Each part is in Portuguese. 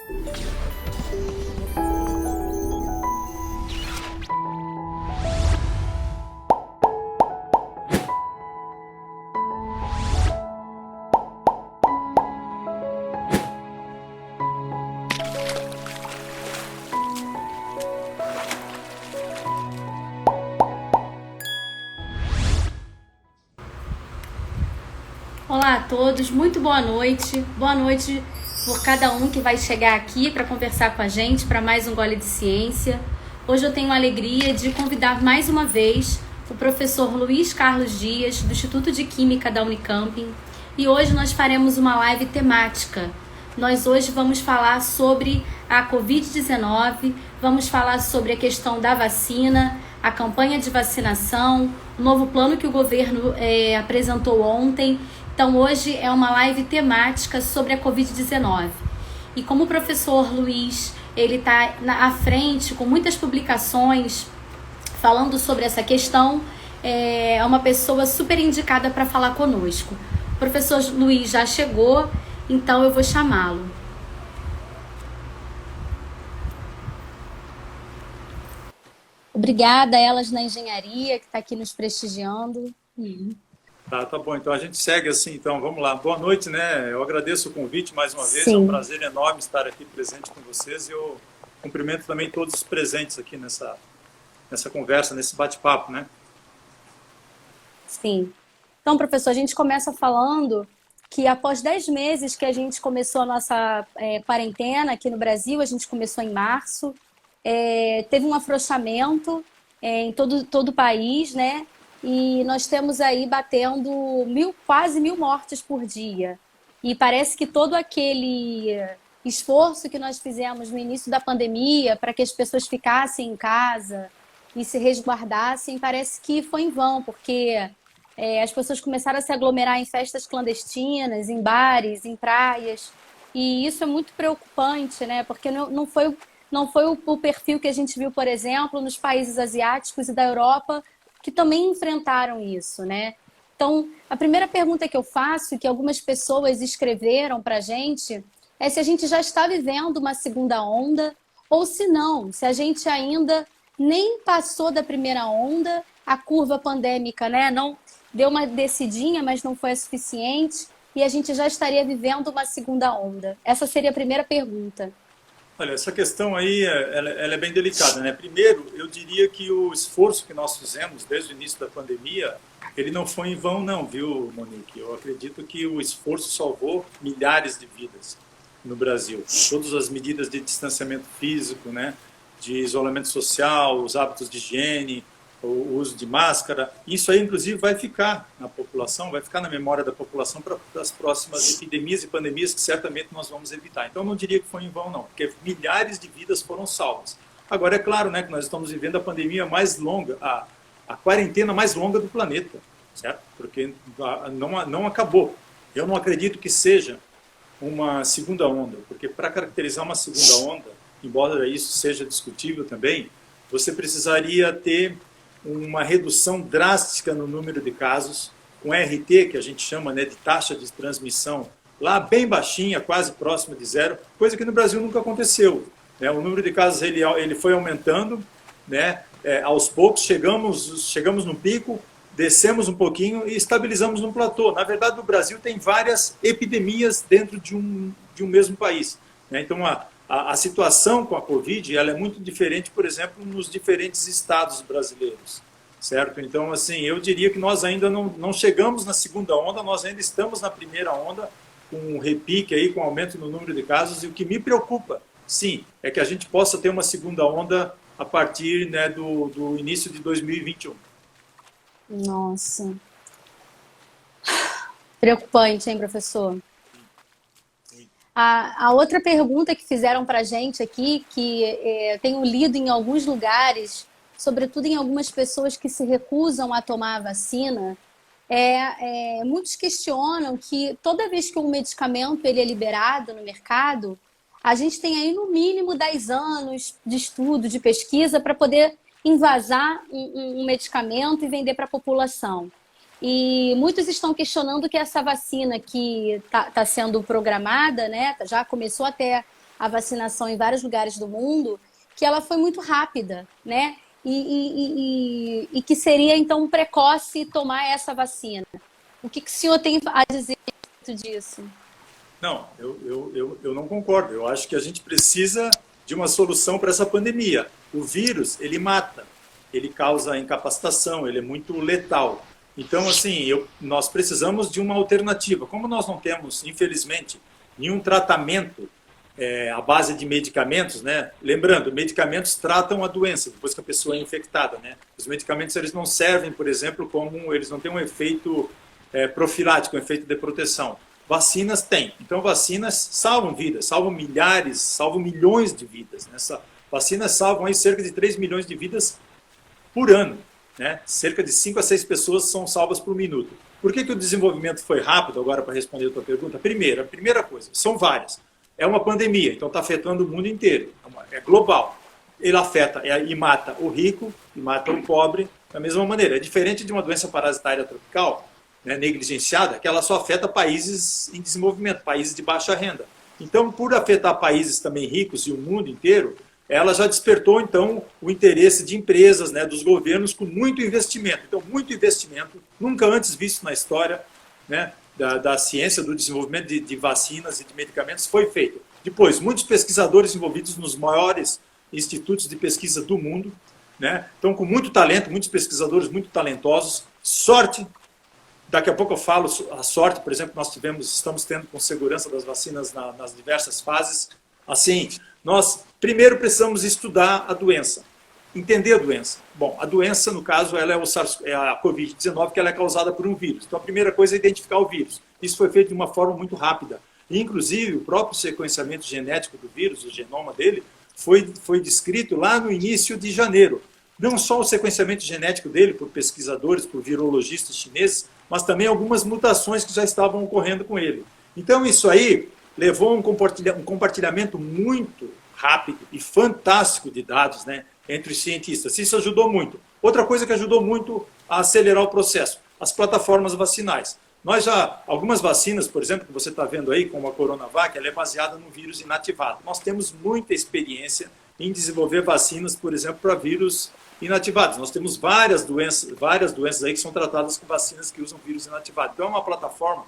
Olá a todos, muito boa noite. Boa noite por cada um que vai chegar aqui para conversar com a gente para mais um Gole de Ciência. Hoje eu tenho a alegria de convidar mais uma vez o professor Luiz Carlos Dias, do Instituto de Química da Unicamp. E hoje nós faremos uma live temática. Nós hoje vamos falar sobre a Covid-19, vamos falar sobre a questão da vacina, a campanha de vacinação, o novo plano que o governo apresentou ontem. Então hoje é uma live temática sobre a Covid-19. E como o professor Luiz, ele está à frente com muitas publicações falando sobre essa questão, é uma pessoa super indicada para falar conosco. O professor Luiz já chegou, então eu vou chamá-lo. Obrigada a Elas na Engenharia, que está aqui nos prestigiando. Tá bom. Então a gente segue assim, então vamos lá. Boa noite, né? Eu agradeço o convite mais uma vez. Sim. É um prazer enorme estar aqui presente com vocês e eu cumprimento também todos os presentes aqui nessa conversa, nesse bate-papo, né? Sim. Então, professor, a gente começa falando que após 10 meses que a gente começou a nossa quarentena aqui no Brasil, a gente começou em março, teve um afrouxamento em todo o país, né? E nós temos aí batendo quase 1.000 mortes por dia. E parece que todo aquele esforço que nós fizemos no início da pandemia para que as pessoas ficassem em casa e se resguardassem, parece que foi em vão, porque as pessoas começaram a se aglomerar em festas clandestinas, em bares, em praias. E isso é muito preocupante, né? Porque não foi o perfil que a gente viu, por exemplo, nos países asiáticos e da Europa, que também enfrentaram isso, né? Então, a primeira pergunta que eu faço, que algumas pessoas escreveram para a gente, é se a gente já está vivendo uma segunda onda, ou se não, se a gente ainda nem passou da primeira onda, a curva pandêmica, né, não deu uma descidinha, mas não foi a suficiente, e a gente já estaria vivendo uma segunda onda. Essa seria a primeira pergunta. Olha, essa questão aí, ela é bem delicada, né? Primeiro, eu diria que o esforço que nós fizemos desde o início da pandemia, ele não foi em vão não, viu, Monique? Eu acredito que o esforço salvou milhares de vidas no Brasil. Todas as medidas de distanciamento físico, né? De isolamento social, os hábitos de higiene, o uso de máscara, isso aí inclusive vai ficar na população, vai ficar na memória da população para as próximas epidemias e pandemias que certamente nós vamos evitar. Então eu não diria que foi em vão não, porque milhares de vidas foram salvas. Agora é claro, né, que nós estamos vivendo a pandemia mais longa, a quarentena mais longa do planeta, certo? Porque não acabou. Eu não acredito que seja uma segunda onda, porque para caracterizar uma segunda onda, embora isso seja discutível também, você precisaria ter uma redução drástica no número de casos, com RT, que a gente chama, né, de taxa de transmissão, lá bem baixinha, quase próxima de zero, coisa que no Brasil nunca aconteceu. Né? O número de casos ele foi aumentando, né? Aos poucos chegamos no pico, descemos um pouquinho e estabilizamos no platô. Na verdade, no Brasil tem várias epidemias dentro de um mesmo país. Né? Então, a situação com a Covid ela é muito diferente, por exemplo, nos diferentes estados brasileiros, certo? Então, assim, eu diria que nós ainda não chegamos na segunda onda, nós ainda estamos na primeira onda, com um repique aí, com aumento no número de casos, e o que me preocupa, sim, é que a gente possa ter uma segunda onda a partir, né, do início de 2021. Nossa. Preocupante, hein, professor? A outra pergunta que fizeram para a gente aqui, que eu tenho lido em alguns lugares, sobretudo em algumas pessoas que se recusam a tomar a vacina, muitos questionam que toda vez que um medicamento ele é liberado no mercado, a gente tem aí no mínimo 10 anos de estudo, de pesquisa, para poder invasar um medicamento e vender para a população. E muitos estão questionando que essa vacina que está sendo programada, né, já começou até a vacinação em vários lugares do mundo, que ela foi muito rápida, né? E que seria, então, precoce tomar essa vacina. O que o senhor tem a dizer disso? Não, eu não concordo. Eu acho que a gente precisa de uma solução para essa pandemia. O vírus, ele mata, ele causa incapacitação, ele é muito letal. Então, assim, nós precisamos de uma alternativa. Como nós não temos, infelizmente, nenhum tratamento à base de medicamentos, né? Lembrando, medicamentos tratam a doença depois que a pessoa é infectada, né? Os medicamentos, eles não servem, por exemplo, eles não têm um efeito profilático, um efeito de proteção. Vacinas têm. Então, vacinas salvam vidas, salvam milhares, salvam milhões de vidas. Vacinas salvam aí cerca de 3 milhões de vidas por ano, né? Cerca de 5 a 6 pessoas são salvas por minuto. Por que o desenvolvimento foi rápido, agora para responder a tua pergunta? A primeira coisa, são várias. É uma pandemia, então está afetando o mundo inteiro, é global. Ele afeta e mata o rico e mata o pobre da mesma maneira. É diferente de uma doença parasitária tropical, né, negligenciada, que ela só afeta países em desenvolvimento, países de baixa renda. Então, por afetar países também ricos e o mundo inteiro, ela já despertou, então, o interesse de empresas, né, dos governos, com muito investimento. Então, muito investimento, nunca antes visto na história, né, da ciência, do desenvolvimento de vacinas e de medicamentos, foi feito. Depois, muitos pesquisadores envolvidos nos maiores institutos de pesquisa do mundo, né, então, com muito talento, muitos pesquisadores muito talentosos, sorte. Daqui a pouco eu falo a sorte, por exemplo, estamos tendo com segurança das vacinas nas diversas fases. Assim, nós primeiro precisamos estudar a doença, entender a doença. Bom, a doença, no caso, ela é a Covid-19, que ela é causada por um vírus. Então, a primeira coisa é identificar o vírus. Isso foi feito de uma forma muito rápida. E, inclusive, o próprio sequenciamento genético do vírus, o genoma dele, foi descrito lá no início de janeiro. Não só o sequenciamento genético dele por pesquisadores, por virologistas chineses, mas também algumas mutações que já estavam ocorrendo com ele. Então, isso aí levou a um compartilhamento muito rápido e fantástico de dados, né, entre os cientistas. Isso ajudou muito. Outra coisa que ajudou muito a acelerar o processo, as plataformas vacinais. Algumas vacinas, por exemplo, que você está vendo aí, como a Coronavac, ela é baseada no vírus inativado. Nós temos muita experiência em desenvolver vacinas, por exemplo, para vírus inativados. Nós temos várias doenças aí que são tratadas com vacinas que usam vírus inativado. Então é uma plataforma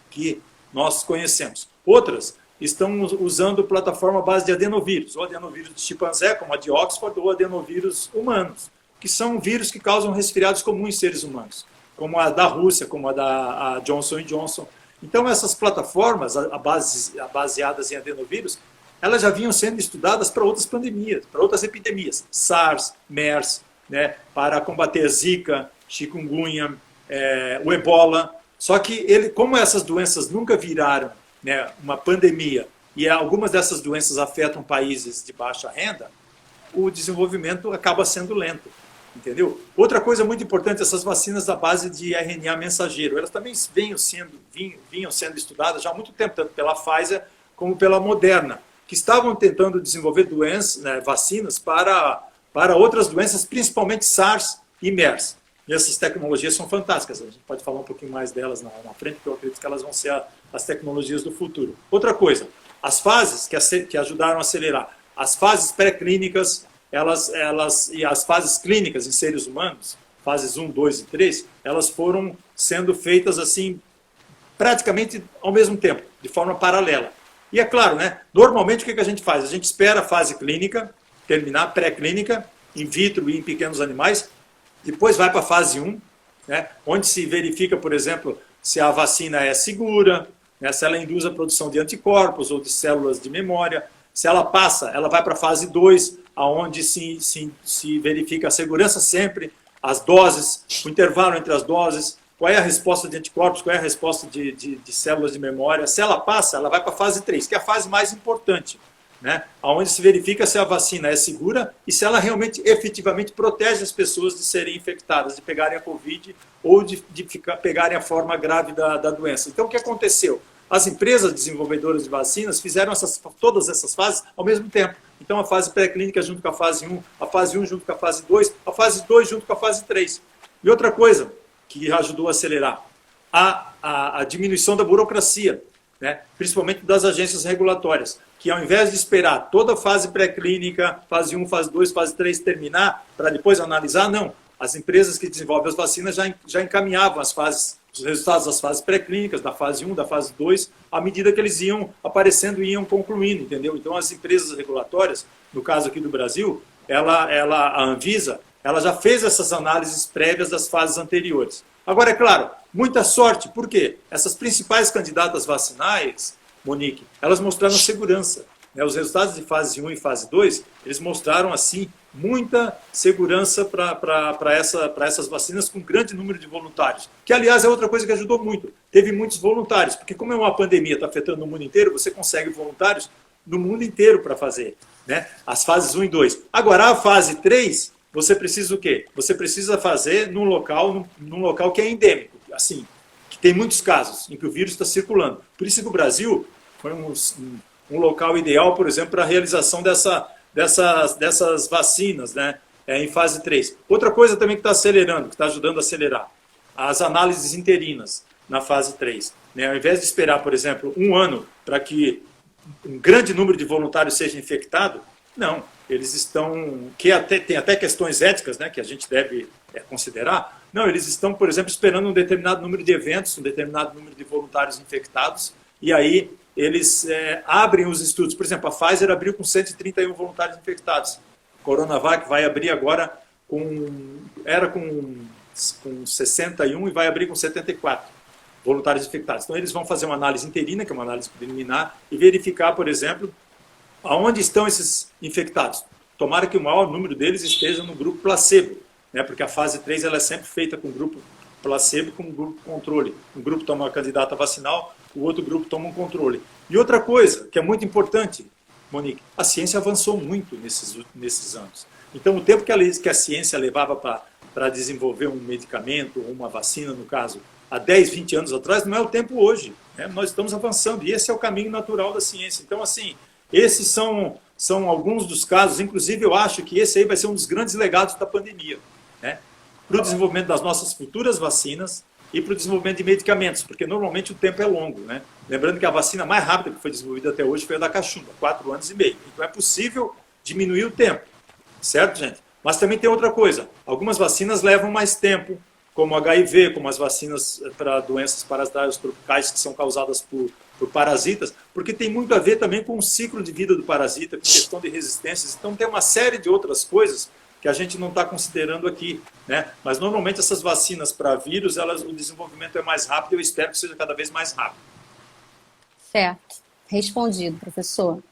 que nós conhecemos. Outras estão usando plataforma à base de adenovírus, ou adenovírus de chimpanzé, como a de Oxford, ou adenovírus humanos, que são vírus que causam resfriados comuns em seres humanos, como a da Rússia, como a Johnson & Johnson. Então essas plataformas baseadas em adenovírus, elas já vinham sendo estudadas para outras pandemias, para outras epidemias, SARS, MERS, né, para combater a Zika, chikungunya, o Ebola. Só que, como essas doenças nunca viraram, né, uma pandemia, e algumas dessas doenças afetam países de baixa renda, o desenvolvimento acaba sendo lento, entendeu? Outra coisa muito importante, essas vacinas à base de RNA mensageiro, elas também vinham sendo estudadas já há muito tempo, tanto pela Pfizer como pela Moderna, que estavam tentando desenvolver vacinas para outras doenças, principalmente SARS e MERS. E essas tecnologias são fantásticas, a gente pode falar um pouquinho mais delas na frente, porque eu acredito que elas vão ser as tecnologias do futuro. Outra coisa, as fases que ajudaram a acelerar, as fases pré-clínicas, e as fases clínicas em seres humanos, fases 1, 2 e 3, elas foram sendo feitas assim, praticamente ao mesmo tempo, de forma paralela. E é claro, né, normalmente o que a gente faz? A gente espera a fase clínica terminar, pré-clínica, in vitro e em pequenos animais, depois vai para a fase 1, né, onde se verifica, por exemplo, se a vacina é segura, né, se ela induz a produção de anticorpos ou de células de memória. Se ela passa, ela vai para a fase 2, onde se verifica a segurança sempre, as doses, o intervalo entre as doses, qual é a resposta de anticorpos, qual é a resposta de células de memória. Se ela passa, ela vai para a fase 3, que é a fase mais importante, né? Onde se verifica se a vacina é segura e se ela realmente, efetivamente, protege as pessoas de serem infectadas, de pegarem a Covid ou de pegarem a forma grave da doença. Então, o que aconteceu? As empresas desenvolvedoras de vacinas fizeram todas essas fases ao mesmo tempo. Então, a fase pré-clínica junto com a fase 1, a fase 1 junto com a fase 2, a fase 2 junto com a fase 3. E outra coisa que ajudou a acelerar, a diminuição da burocracia. né? Principalmente das agências regulatórias, que ao invés de esperar toda a fase pré-clínica, fase 1, fase 2, fase 3 terminar, para depois analisar, não. As empresas que desenvolvem as vacinas já encaminhavam os resultados das fases pré-clínicas, da fase 1, da fase 2, à medida que eles iam aparecendo e iam concluindo, entendeu? Então, as empresas regulatórias, no caso aqui do Brasil, a Anvisa, ela já fez essas análises prévias das fases anteriores. Agora, é claro, muita sorte, por quê? Essas principais candidatas vacinais, Monique, elas mostraram segurança, né? Os resultados de fase 1 e fase 2, eles mostraram, assim, muita segurança para essas vacinas com grande número de voluntários. Que, aliás, é outra coisa que ajudou muito. Teve muitos voluntários, porque como é uma pandemia, está afetando o mundo inteiro, você consegue voluntários no mundo inteiro para fazer, né? As fases 1 e 2. Agora, a fase 3, você precisa o quê? Você precisa fazer num local que é endêmico, assim, que tem muitos casos em que o vírus está circulando. Por isso que o Brasil foi um local ideal, por exemplo, para a realização dessas vacinas, né, em fase 3. Outra coisa também que está acelerando, que está ajudando a acelerar, as análises interinas na fase 3. Né? Ao invés de esperar, por exemplo, um ano para que um grande número de voluntários seja infectado, não. Eles estão, tem até questões éticas, né, que a gente deve considerar. Não, eles estão, por exemplo, esperando um determinado número de eventos, um determinado número de voluntários infectados, e aí eles abrem os estudos. Por exemplo, a Pfizer abriu com 131 voluntários infectados. A Coronavac vai abrir agora com 61 e vai abrir com 74 voluntários infectados. Então, eles vão fazer uma análise interina, que é uma análise preliminar, e verificar, por exemplo, aonde estão esses infectados. Tomara que o maior número deles esteja no grupo placebo, né? Porque a fase 3 ela é sempre feita com grupo placebo e com grupo controle. Um grupo toma uma candidata vacinal, o outro grupo toma um controle. E outra coisa, que é muito importante, Monique, a ciência avançou muito nesses anos. Então, o tempo que a ciência levava para desenvolver um medicamento, ou uma vacina, no caso, há 10, 20 anos atrás, não é o tempo hoje. Né? Nós estamos avançando, e esse é o caminho natural da ciência. Então, assim, esses são alguns dos casos, inclusive eu acho que esse aí vai ser um dos grandes legados da pandemia, né? Para o desenvolvimento das nossas futuras vacinas e para o desenvolvimento de medicamentos, porque normalmente o tempo é longo, né? Lembrando que a vacina mais rápida que foi desenvolvida até hoje foi a da cachumba, 4 anos e meio. Então é possível diminuir o tempo, certo, gente? Mas também tem outra coisa, algumas vacinas levam mais tempo, como HIV, como as vacinas para doenças parasitárias tropicais que são causadas por parasitas, porque tem muito a ver também com o ciclo de vida do parasita, com questão de resistências. Então tem uma série de outras coisas que a gente não está considerando aqui, né? Mas normalmente essas vacinas para vírus, o desenvolvimento é mais rápido e eu espero que seja cada vez mais rápido. Certo. Respondido, professor.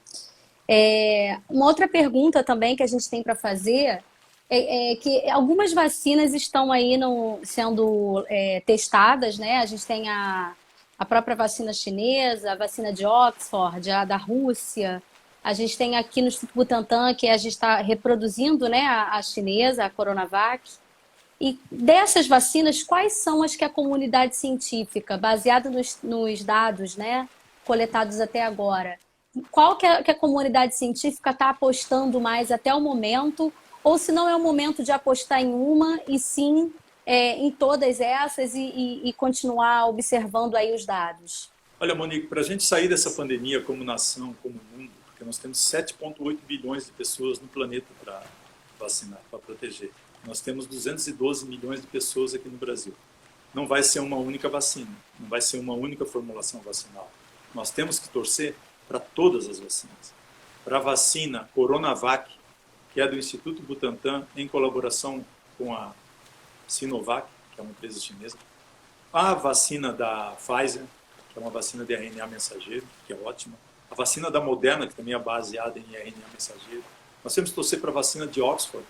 Uma outra pergunta também que a gente tem para fazer é que algumas vacinas estão aí sendo testadas, né? A gente tem a própria vacina chinesa, a vacina de Oxford, a da Rússia. A gente tem aqui no Instituto Butantan, que a gente está reproduzindo, né, a chinesa, a Coronavac. E dessas vacinas, quais são as que a comunidade científica, baseada nos dados, né, coletados até agora, qual que a comunidade científica está apostando mais até o momento? Ou se não é o momento de apostar em uma, e sim em todas essas e continuar observando aí os dados? Olha, Monique, para a gente sair dessa pandemia como nação, como mundo, porque nós temos 7,8 bilhões de pessoas no planeta para vacinar, para proteger. Nós temos 212 milhões de pessoas aqui no Brasil. Não vai ser uma única vacina, não vai ser uma única formulação vacinal. Nós temos que torcer para todas as vacinas. Para a vacina Coronavac, que é do Instituto Butantan, em colaboração com a Sinovac, que é uma empresa chinesa. A vacina da Pfizer, que é uma vacina de RNA mensageiro, que é ótima. A vacina da Moderna, que também é baseada em RNA mensageiro. Nós temos que torcer para a vacina de Oxford,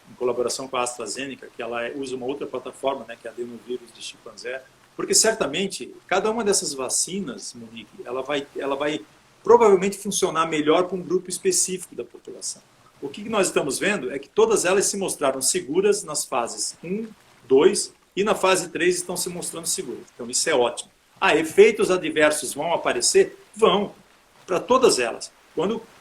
em colaboração com a AstraZeneca, que ela usa uma outra plataforma, né, que é a adenovírus de chimpanzé. Porque certamente, cada uma dessas vacinas, Monique, ela vai provavelmente funcionar melhor para um grupo específico da população. O que nós estamos vendo é que todas elas se mostraram seguras nas fases 1, 2 e na fase 3 estão se mostrando seguras. Então isso é ótimo. Efeitos adversos vão aparecer? Vão, para todas elas.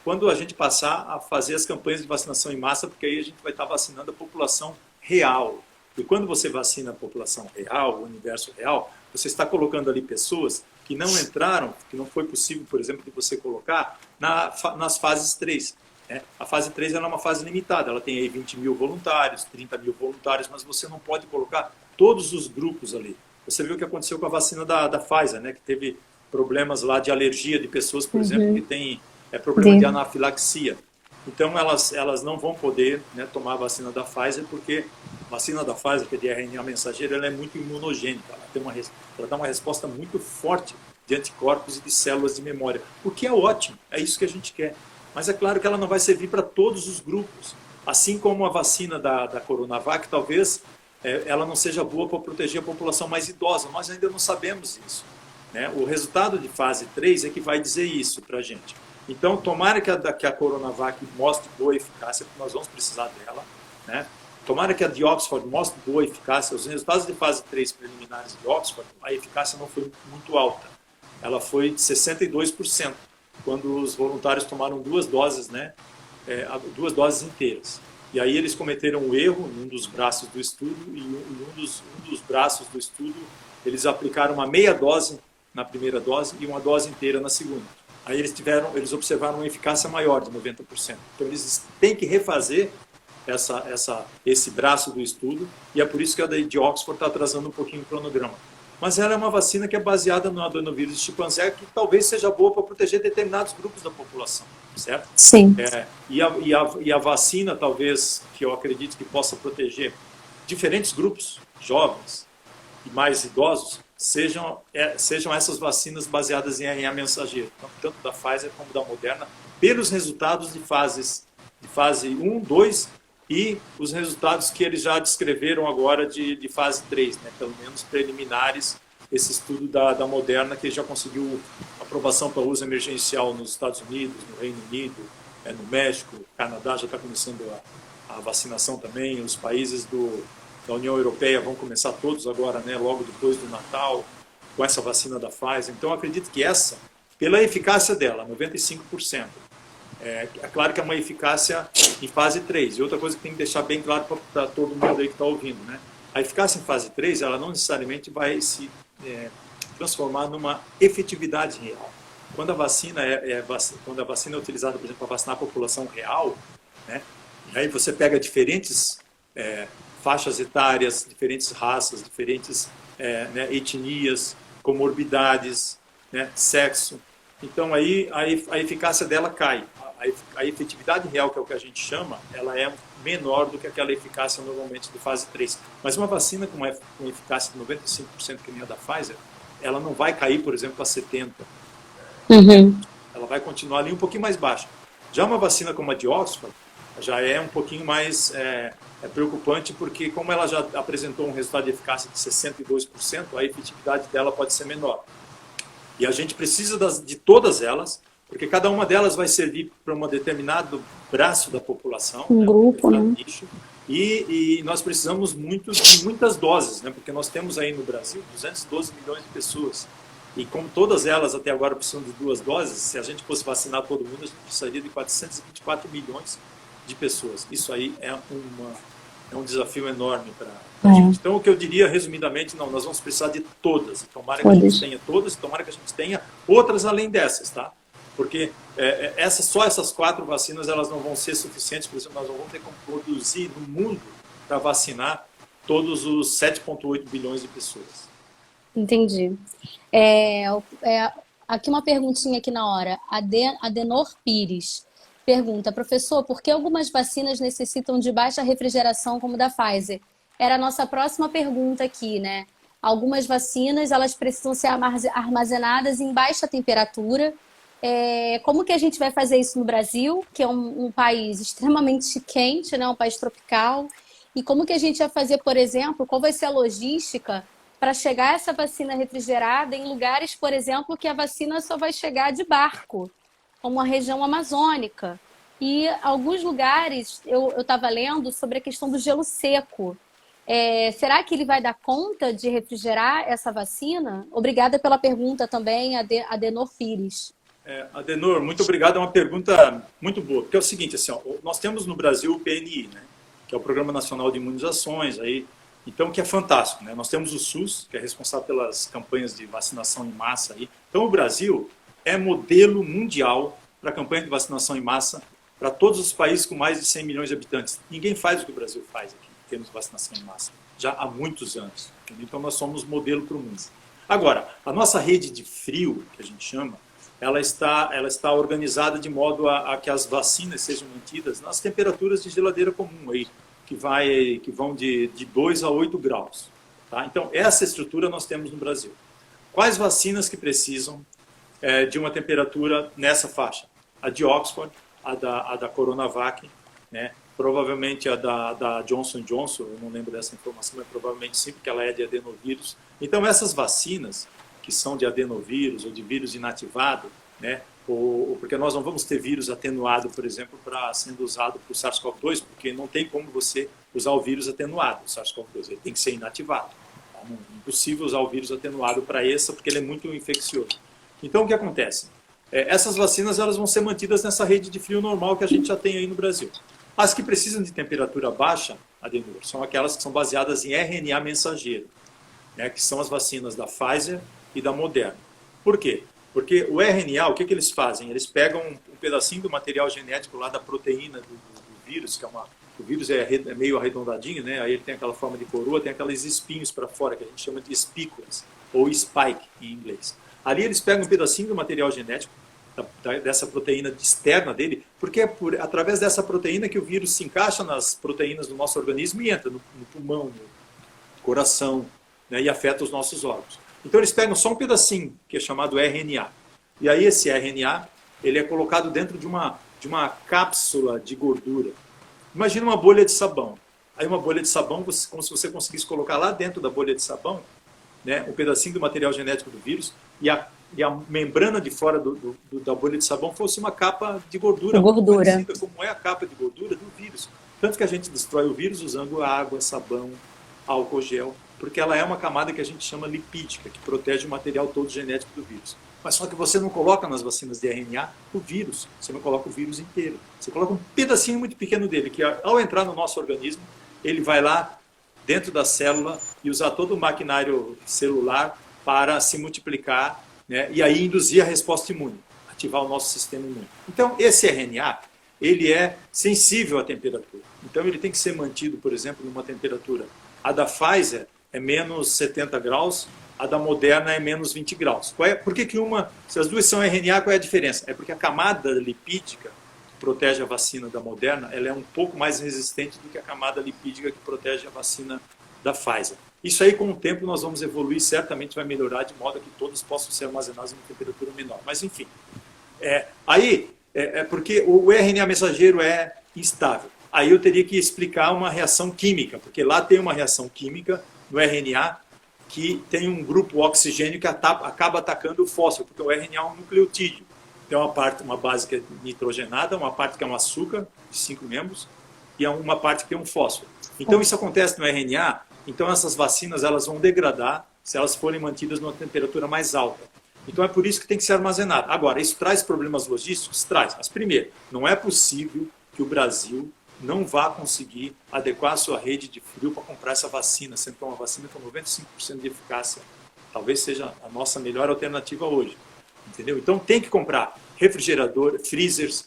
Quando a gente passar a fazer as campanhas de vacinação em massa, porque aí a gente vai estar vacinando a população real. E quando você vacina a população real, o universo real, você está colocando ali pessoas que não entraram, que não foi possível, por exemplo, de você colocar nas fases 3. Né? A fase 3 ela é uma fase limitada, ela tem aí 20 mil voluntários, 30 mil voluntários, mas você não pode colocar todos os grupos ali. Você viu o que aconteceu com a vacina da Pfizer, né? Que teve problemas lá de alergia de pessoas, por exemplo, que têm problema de anafilaxia. Então, elas não vão poder, né, tomar a vacina da Pfizer, porque a vacina da Pfizer, que é de RNA mensageiro, ela é muito imunogênica. Ela dá uma resposta muito forte de anticorpos e de células de memória, o que é ótimo, é isso que a gente quer. Mas é claro que ela não vai servir para todos os grupos. Assim como a vacina da Coronavac, talvez ela não seja boa para proteger a população mais idosa. Nós ainda não sabemos isso. Né? O resultado de fase 3 é que vai dizer isso para a gente. Então, tomara que a Coronavac mostre boa eficácia, porque nós vamos precisar dela. Né? Tomara que a de Oxford mostre boa eficácia. Os resultados de fase 3 preliminares de Oxford, a eficácia não foi muito alta. Ela foi de 62%, quando os voluntários tomaram 2 doses, né? 2 doses inteiras. E aí eles cometeram um erro em um dos braços do estudo, e um dos braços do estudo, eles aplicaram uma meia dose na primeira dose e uma dose inteira na segunda. Aí eles observaram uma eficácia maior, de 90%. Então eles têm que refazer esse braço do estudo, e é por isso que a de Oxford está atrasando um pouquinho o cronograma. Mas ela é uma vacina que é baseada no adenovírus de chimpanzé, que talvez seja boa para proteger determinados grupos da população, certo? Sim. E a vacina, talvez, que eu acredito que possa proteger diferentes grupos, jovens e mais idosos, sejam essas vacinas baseadas em RNA mensageiro, tanto da Pfizer como da Moderna, pelos resultados de fase 1, 2 e os resultados que eles já descreveram agora de fase 3, né? Pelo menos preliminares, esse estudo da Moderna, que já conseguiu aprovação para uso emergencial nos Estados Unidos, no Reino Unido, no México, Canadá já está começando a vacinação também, os países da União Europeia vão começar todos agora, né, logo depois do Natal, com essa vacina da Pfizer. Então, eu acredito que essa, pela eficácia dela, 95%, é claro que é uma eficácia em fase 3. E outra coisa que tem que deixar bem claro para todo mundo aí que está ouvindo, né? A eficácia em fase 3, ela não necessariamente vai se transformar numa efetividade real. Quando a vacina é utilizada, por exemplo, para vacinar a população real, né? E aí você pega diferentes faixas etárias, diferentes raças, diferentes né, etnias, comorbidades, né, sexo. Então aí a eficácia dela cai. A efetividade real, que é o que a gente chama, ela é menor do que aquela eficácia normalmente de fase 3. Mas uma vacina com eficácia de 95%, que nem a da Pfizer, ela não vai cair, por exemplo, para 70%. Uhum. Ela vai continuar ali um pouquinho mais baixa. Já uma vacina como a de Oxford, já é um pouquinho mais preocupante, porque como ela já apresentou um resultado de eficácia de 62%, a efetividade dela pode ser menor. E a gente precisa de todas elas, porque cada uma delas vai servir para um determinado braço da população, um grupo, né? Nicho, e nós precisamos de muitas doses, né? Porque nós temos aí no Brasil 212 milhões de pessoas. E como todas elas até agora precisam de 2 doses, se a gente fosse vacinar todo mundo, a gente precisaria de 424 milhões de pessoas. Isso aí é um desafio enorme para a gente. Então, o que eu diria, resumidamente, nós vamos precisar de todas. Tomara que a gente tenha todas, tomara que a gente tenha outras além dessas, tá? Porque só essas 4 vacinas, elas não vão ser suficientes. Por exemplo, nós não vamos ter como produzir no mundo para vacinar todos os 7,8 bilhões de pessoas. Entendi. Aqui uma perguntinha aqui na hora. Adenor Pires pergunta: professor, por que algumas vacinas necessitam de baixa refrigeração, como da Pfizer? Era a nossa próxima pergunta aqui, né? Algumas vacinas, elas precisam ser armazenadas em baixa temperatura. Como que a gente vai fazer isso no Brasil, que é um país extremamente quente, né? Um país tropical? E como que a gente vai fazer, por exemplo, qual vai ser a logística para chegar essa vacina refrigerada em lugares, por exemplo, que a vacina só vai chegar de barco, como a região amazônica? E alguns lugares, eu estava lendo sobre a questão do gelo seco. Será que ele vai dar conta de refrigerar essa vacina? Obrigada pela pergunta também, Adenor Pires. Adenor, muito obrigado. É uma pergunta muito boa. Porque é o seguinte, assim, nós temos no Brasil o PNI, né, que é o Programa Nacional de Imunizações, aí Então, que é fantástico, né? Nós temos o SUS, que é responsável pelas campanhas de vacinação em massa aí. Então, o Brasil é modelo mundial para a campanha de vacinação em massa para todos os países com mais de 100 milhões de habitantes. Ninguém faz o que o Brasil faz aqui, em termos de vacinação em massa, já há muitos anos. Então, nós somos modelo para o mundo. Agora, a nossa rede de frio, que a gente chama, ela está organizada de modo a que as vacinas sejam mantidas nas temperaturas de geladeira comum aí, que vão de 2 a 8 graus. Tá? Então, essa estrutura nós temos no Brasil. Quais vacinas que precisam de uma temperatura nessa faixa? A de Oxford, a da Coronavac, né? Provavelmente a da Johnson Johnson, eu não lembro dessa informação, mas provavelmente sim, porque ela é de adenovírus. Então, essas vacinas, que são de adenovírus ou de vírus inativado, né? Porque nós não vamos ter vírus atenuado, por exemplo, sendo usado para o SARS-CoV-2, porque não tem como você usar o vírus atenuado, o SARS-CoV-2, ele tem que ser inativado. Tá? É impossível usar o vírus atenuado para essa, porque ele é muito infeccioso. Então, o que acontece? Essas vacinas elas vão ser mantidas nessa rede de frio normal que a gente já tem aí no Brasil. As que precisam de temperatura baixa, Adenor, são aquelas que são baseadas em RNA mensageiro, né, que são as vacinas da Pfizer e da Moderna. Por quê? Porque o RNA, o que eles fazem? Eles pegam um pedacinho do material genético lá da proteína do vírus, que o vírus é meio arredondadinho, né? Aí ele tem aquela forma de coroa, tem aqueles espinhos para fora, que a gente chama de espículas, ou spike em inglês. Ali eles pegam um pedacinho do material genético, dessa proteína externa dele, porque é através dessa proteína que o vírus se encaixa nas proteínas do nosso organismo e entra no pulmão, no coração, né? E afeta os nossos órgãos. Então eles pegam só um pedacinho, que é chamado RNA. E aí esse RNA, ele é colocado dentro de uma cápsula de gordura. Imagina uma bolha de sabão. Aí uma bolha de sabão, como se você conseguisse colocar lá dentro da bolha de sabão, né, um pedacinho do material genético do vírus, e a membrana de fora da bolha de sabão fosse uma capa de gordura. Parecida como é a capa de gordura do vírus. Tanto que a gente destrói o vírus usando água, sabão, álcool gel, porque ela é uma camada que a gente chama lipídica, que protege o material todo genético do vírus. Mas só que você não coloca nas vacinas de RNA o vírus, você não coloca o vírus inteiro. Você coloca um pedacinho muito pequeno dele, que ao entrar no nosso organismo, ele vai lá dentro da célula e usar todo o maquinário celular para se multiplicar, né, e aí induzir a resposta imune, ativar o nosso sistema imune. Então, esse RNA, ele é sensível à temperatura. Então, ele tem que ser mantido, por exemplo, numa temperatura. A da Pfizer é menos 70 graus, a da Moderna é menos 20 graus. Por que se as duas são RNA, qual é a diferença? É porque a camada lipídica que protege a vacina da Moderna, ela é um pouco mais resistente do que a camada lipídica que protege a vacina da Pfizer. Isso aí, com o tempo, nós vamos evoluir, certamente vai melhorar de modo que todos possam ser armazenados em uma temperatura menor. Mas, enfim, porque o RNA mensageiro é instável. Aí eu teria que explicar uma reação química, porque lá tem uma reação química no RNA que tem um grupo oxigênio que acaba atacando o fósforo, porque o RNA é um nucleotídeo. Tem uma base que é nitrogenada, uma parte que é um açúcar, de 5 membros, e uma parte que é um fósforo. Então, isso acontece no RNA, então essas vacinas elas vão degradar se elas forem mantidas numa temperatura mais alta. Então, é por isso que tem que ser armazenado. Agora, isso traz problemas logísticos? Traz. Mas, primeiro, não é possível que o Brasil não vá conseguir adequar a sua rede de frio para comprar essa vacina, sendo que é uma vacina com 95% de eficácia. Talvez seja a nossa melhor alternativa hoje. Entendeu? Então, tem que comprar refrigerador, freezers,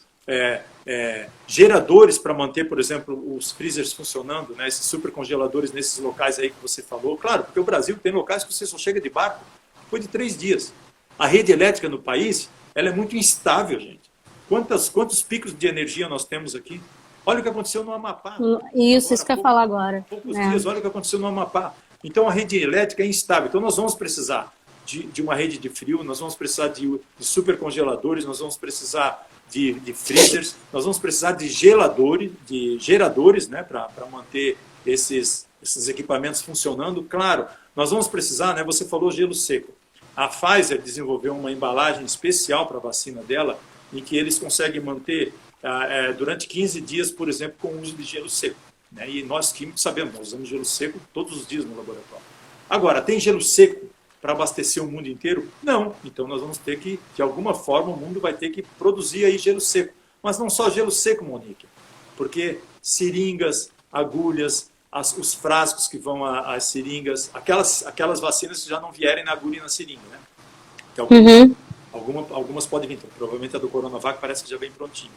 geradores para manter, por exemplo, os freezers funcionando, né, esses supercongeladores nesses locais aí que você falou. Claro, porque o Brasil tem locais que você só chega de barco depois de 3 dias. A rede elétrica no país, ela é muito instável, gente. Quantos picos de energia nós temos aqui? Olha o que aconteceu no Amapá. Isso que eu ia falar agora. Poucos dias, olha o que aconteceu no Amapá. Então, a rede elétrica é instável. Então, nós vamos precisar de uma rede de frio, nós vamos precisar de supercongeladores, nós vamos precisar de freezers, nós vamos precisar de geradores, né, para manter esses equipamentos funcionando. Claro, nós vamos precisar, né, você falou gelo seco. A Pfizer desenvolveu uma embalagem especial para a vacina dela, em que eles conseguem manter durante 15 dias, por exemplo, com o uso de gelo seco. Né? E nós químicos sabemos, nós usamos gelo seco todos os dias no laboratório. Agora, tem gelo seco para abastecer o mundo inteiro? Não. Então nós vamos ter que, de alguma forma, o mundo vai ter que produzir aí gelo seco. Mas não só gelo seco, Monique, porque seringas, agulhas, os frascos que vão às seringas, aquelas vacinas que já não vierem na agulha e na seringa, né? Que algumas podem vir, então, provavelmente a do Coronavac parece que já vem prontinho.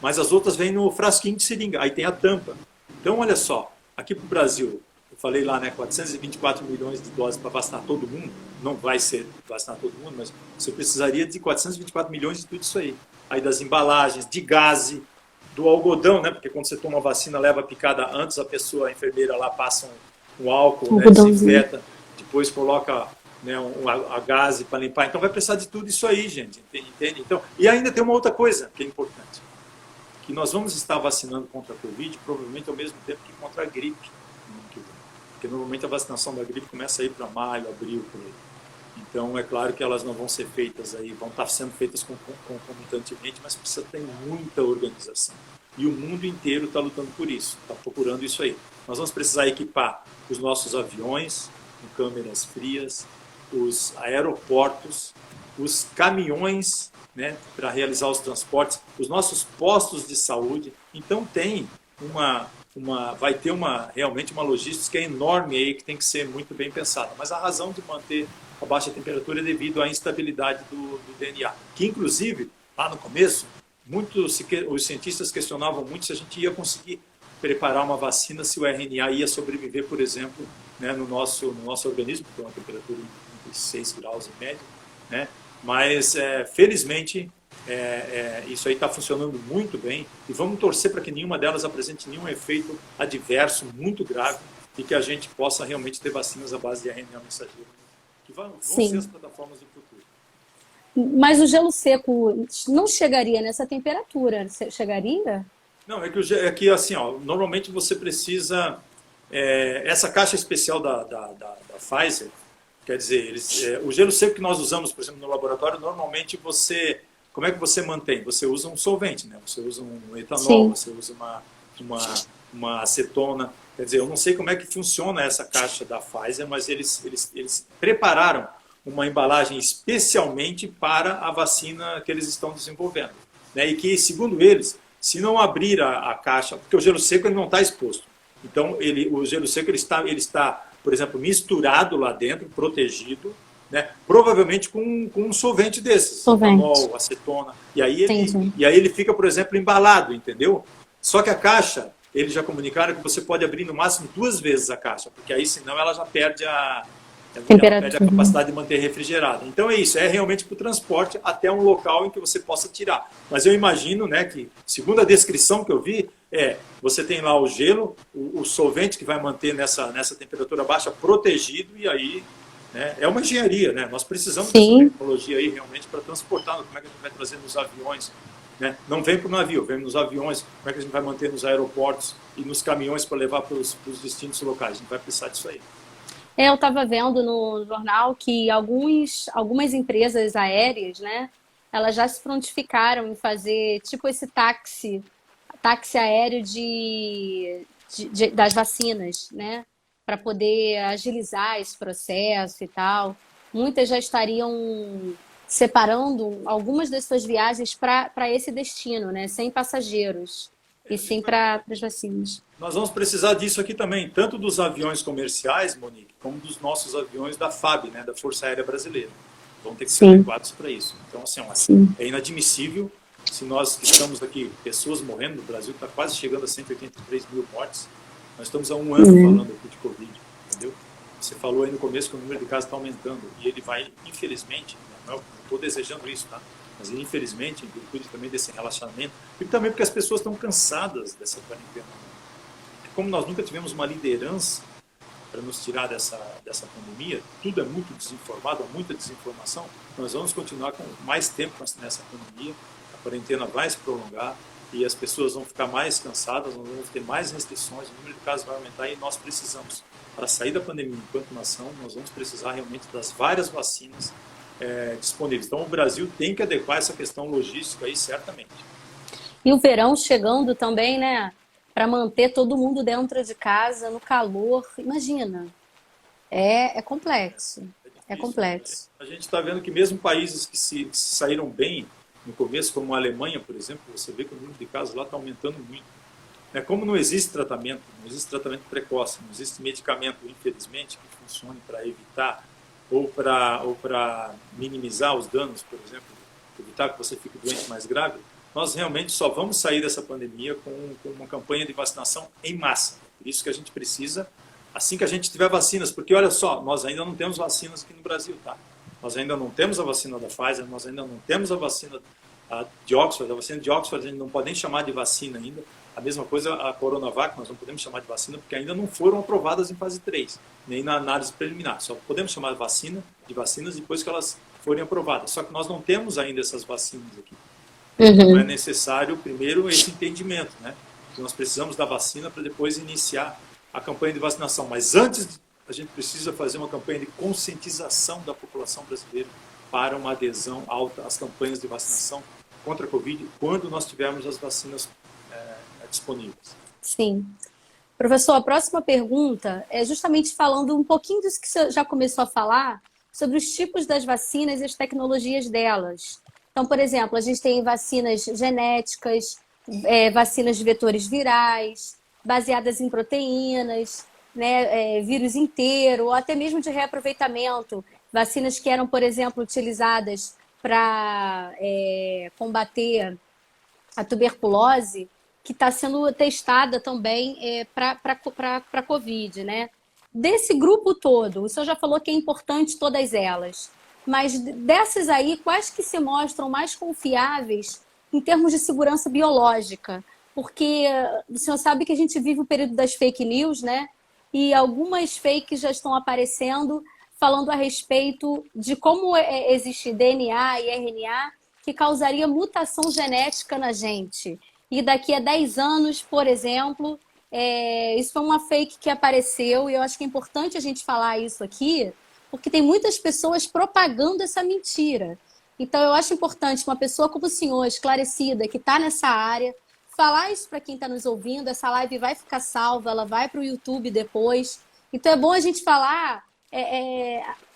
Mas as outras vêm no frasquinho de seringa, aí tem a tampa. Então, olha só, aqui para o Brasil, eu falei lá, né, 424 milhões de doses para vacinar todo mundo, não vai ser vacinar todo mundo, mas você precisaria de 424 milhões de tudo isso aí. Aí das embalagens, de gaze, do algodão, né, porque quando você toma a vacina, leva a picada antes, a enfermeira lá passa um álcool, né, desinfeta, depois coloca, né, a gaze para limpar. Então vai precisar de tudo isso aí, gente, entende? Então, e ainda tem uma outra coisa que é importante, que nós vamos estar vacinando contra a Covid provavelmente ao mesmo tempo que contra a gripe. Porque normalmente a vacinação da gripe começa a ir para maio, abril, por aí. Então é claro que elas não vão ser feitas aí, vão estar sendo feitas concomitantemente, mas precisa ter muita organização. E o mundo inteiro está lutando por isso, está procurando isso aí. Nós vamos precisar equipar os nossos aviões com câmeras frias, os aeroportos, os caminhões, né, para realizar os transportes, os nossos postos de saúde. Então vai ter realmente uma logística enorme aí que tem que ser muito bem pensada. Mas a razão de manter a baixa temperatura é devido à instabilidade do DNA, que inclusive, lá no começo, os cientistas questionavam muito se a gente ia conseguir preparar uma vacina se o RNA ia sobreviver, por exemplo, né, no nosso organismo, com uma temperatura entre 6 graus em média, né? Mas, felizmente, isso aí está funcionando muito bem e vamos torcer para que nenhuma delas apresente nenhum efeito adverso muito grave e que a gente possa realmente ter vacinas à base de RNA mensageiro, que vão ser as plataformas do futuro. Mas o gelo seco não chegaria nessa temperatura, chegaria? Não, é que assim, ó, normalmente você precisa... essa caixa especial da Pfizer, quer dizer, o gelo seco que nós usamos, por exemplo, no laboratório, normalmente como é que você mantém? Você usa um solvente, né? Você usa um etanol, você usa uma acetona. Quer dizer, eu não sei como é que funciona essa caixa da Pfizer, mas eles prepararam uma embalagem especialmente para a vacina que eles estão desenvolvendo, né? E que, segundo eles, se não abrir a caixa, porque o gelo seco ele não está exposto. Então, o gelo seco ele está, por exemplo, misturado lá dentro, protegido, né? Provavelmente com um solvente desses, etanol, acetona. E aí ele fica, por exemplo, embalado, entendeu? Só que a caixa, eles já comunicaram que você pode abrir no máximo 2 vezes a caixa, porque aí senão ela já perde a capacidade de manter refrigerada. Então é isso, é realmente para o transporte até um local em que você possa tirar. Mas eu imagino, né, que, segundo a descrição que eu vi, você tem lá o gelo, o solvente que vai manter nessa temperatura baixa protegido, e aí, né, é uma engenharia, né? Nós precisamos dessa tecnologia aí realmente para transportar. Como é que a gente vai trazer nos aviões? Né? Não vem para o navio, vem nos aviões. Como é que a gente vai manter nos aeroportos e nos caminhões para levar para os distintos locais? A gente vai precisar disso aí. Eu estava vendo no jornal que algumas empresas aéreas, né, elas já se prontificaram em fazer tipo esse táxi aéreo das vacinas, né, para poder agilizar esse processo e tal. Muitas já estariam separando algumas das suas viagens para esse destino, né, sem passageiros. E sim para as vacinas. Nós vamos precisar disso aqui também, tanto dos aviões comerciais, Monique, como dos nossos aviões da FAB, né, da Força Aérea Brasileira. Vão ter que ser adequados para isso. Então, assim, é inadmissível, se nós que estamos aqui, pessoas morrendo no Brasil, está quase chegando a 183 mil mortes, nós estamos há 1 ano falando aqui de Covid, entendeu? Você falou aí no começo que o número de casos está aumentando, e ele vai, infelizmente, não estou desejando isso, tá? Mas, infelizmente, em virtude também desse relaxamento, e também porque as pessoas estão cansadas dessa quarentena. Como nós nunca tivemos uma liderança para nos tirar dessa pandemia, tudo é muito desinformado, há muita desinformação, nós vamos continuar com mais tempo nessa pandemia, a quarentena vai se prolongar e as pessoas vão ficar mais cansadas, nós vamos ter mais restrições, o número de casos vai aumentar e nós precisamos, para sair da pandemia enquanto nação, nós vamos precisar realmente das várias vacinas disponíveis. Então, o Brasil tem que adequar essa questão logística aí, certamente. E o verão chegando também, né? Para manter todo mundo dentro de casa, no calor. Imagina. É complexo. É complexo. A gente está vendo que mesmo países que se saíram bem no começo, como a Alemanha, por exemplo, você vê que o número de casos lá está aumentando muito. Como não existe tratamento precoce, não existe medicamento, infelizmente, que funcione para evitar ou para minimizar os danos, por exemplo, evitar que você fique doente mais grave, nós realmente só vamos sair dessa pandemia com uma campanha de vacinação em massa. Por isso que a gente precisa, assim que a gente tiver vacinas, porque olha só, nós ainda não temos vacinas aqui no Brasil, tá? Nós ainda não temos a vacina da Pfizer, nós ainda não temos a vacina de Oxford. A vacina de Oxford a gente não pode nem chamar de vacina ainda. A mesma coisa a Coronavac, nós não podemos chamar de vacina porque ainda não foram aprovadas em fase 3, nem na análise preliminar. Só podemos chamar de vacinas depois que elas forem aprovadas. Só que nós não temos ainda essas vacinas aqui. Então é necessário primeiro esse entendimento, né? Que nós precisamos da vacina para depois iniciar a campanha de vacinação. Mas antes, a gente precisa fazer uma campanha de conscientização da população brasileira para uma adesão alta às campanhas de vacinação contra a Covid, quando nós tivermos as vacinas disponíveis. Sim. Professor, a próxima pergunta é justamente falando um pouquinho disso que você já começou a falar, sobre os tipos das vacinas e as tecnologias delas. Então, por exemplo, a gente tem vacinas genéticas, vacinas de vetores virais, baseadas em proteínas, né, vírus inteiro, ou até mesmo de reaproveitamento. Vacinas que eram, por exemplo, utilizadas para combater a tuberculose, que está sendo testada também para a Covid, né? Desse grupo todo, o senhor já falou que é importante todas elas, mas dessas aí, quais que se mostram mais confiáveis em termos de segurança biológica? Porque o senhor sabe que a gente vive o período das fake news, né? E algumas fakes já estão aparecendo falando a respeito de como existe DNA e RNA que causaria mutação genética na gente. E daqui a 10 anos, por exemplo, isso foi uma fake que apareceu, e eu acho que é importante a gente falar isso aqui, porque tem muitas pessoas propagando essa mentira. Então, eu acho importante uma pessoa como o senhor, esclarecida, que está nessa área, falar isso para quem está nos ouvindo. Essa live vai ficar salva, ela vai para o YouTube depois. Então, é bom a gente falar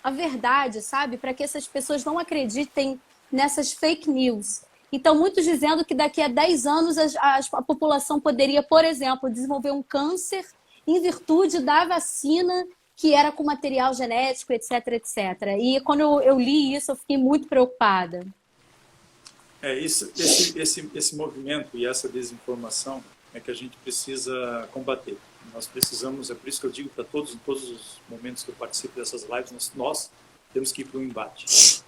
a verdade, sabe? Para que essas pessoas não acreditem nessas fake news. Então, muitos dizendo que daqui a 10 anos a população poderia, por exemplo, desenvolver um câncer em virtude da vacina que era com material genético, etc, etc. E quando eu li isso, eu fiquei muito preocupada. Esse movimento e essa desinformação é que a gente precisa combater. Nós precisamos, é por isso que eu digo para todos, em todos os momentos que eu participo dessas lives, nós temos que ir para o embate.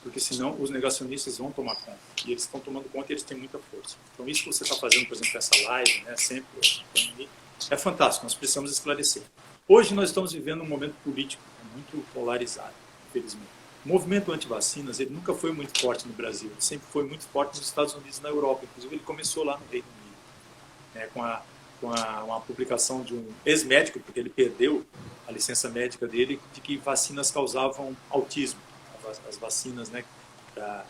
Porque senão os negacionistas vão tomar conta. E eles estão tomando conta e eles têm muita força. Então isso que você está fazendo, por exemplo, essa live, né, sempre, é fantástico, nós precisamos esclarecer. Hoje nós estamos vivendo um momento político muito polarizado, infelizmente. O movimento anti-vacinas, ele nunca foi muito forte no Brasil, ele sempre foi muito forte nos Estados Unidos e na Europa. Inclusive ele começou lá no Reino Unido, com uma publicação de um ex-médico, porque ele perdeu a licença médica dele, de que vacinas causavam autismo. As vacinas, né, para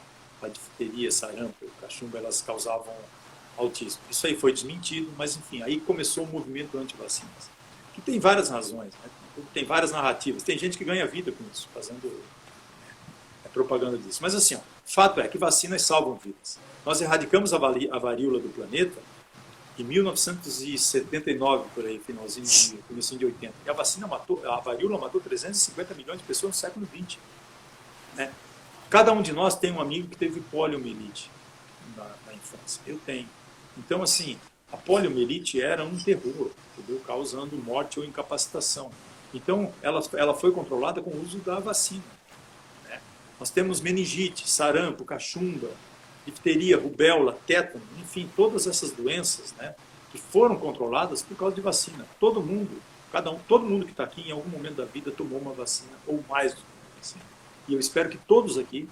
difteria, sarampo, cachumba, elas causavam autismo. Isso aí foi desmentido, mas enfim, aí começou o movimento anti-vacinas, que tem várias razões, né? Tem várias narrativas, tem gente que ganha vida com isso, fazendo propaganda disso. Mas assim, fato é que vacinas salvam vidas. Nós erradicamos a varíola do planeta em 1979, por aí, comecinho de 80. E a varíola matou 350 milhões de pessoas no século XX. Né? Cada um de nós tem um amigo que teve poliomielite na infância. Eu tenho. Então, assim, a poliomielite era um terror, entendeu? Causando morte ou incapacitação. Então, ela foi controlada com o uso da vacina. Né? Nós temos meningite, sarampo, cachumba, difteria, rubéola, tétano, enfim, todas essas doenças, né, que foram controladas por causa de vacina. Todo mundo que está aqui, em algum momento da vida, tomou uma vacina ou mais de uma vacina. E eu espero que todos aqui,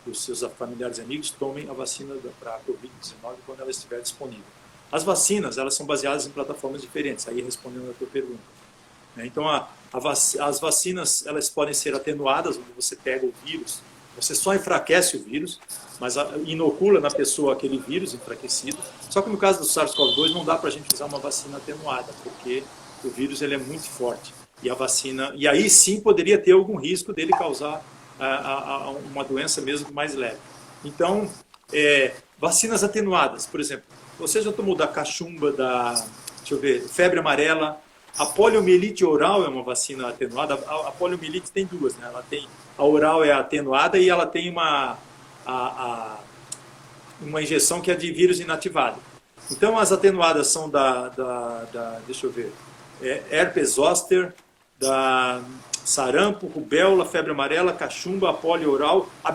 os seus familiares e amigos, tomem a vacina para a Covid-19 quando ela estiver disponível. As vacinas, elas são baseadas em plataformas diferentes, aí respondendo a tua pergunta. Então, as vacinas, elas podem ser atenuadas, onde você pega o vírus, você só enfraquece o vírus, mas inocula na pessoa aquele vírus enfraquecido. Só que no caso do SARS-CoV-2 não dá para a gente usar uma vacina atenuada, porque o vírus ele é muito forte. E a vacina, e aí sim poderia ter algum risco dele causar uma doença mesmo mais leve. Então, vacinas atenuadas, por exemplo, você já tomou da cachumba, deixa eu ver, febre amarela, a poliomielite oral é uma vacina atenuada. A poliomielite tem duas, né? Ela tem, a oral é atenuada e ela tem uma injeção que é de vírus inativado. Então, as atenuadas são deixa eu ver, herpes zoster, da sarampo, rubéola, febre amarela, cachumba, a polio oral. A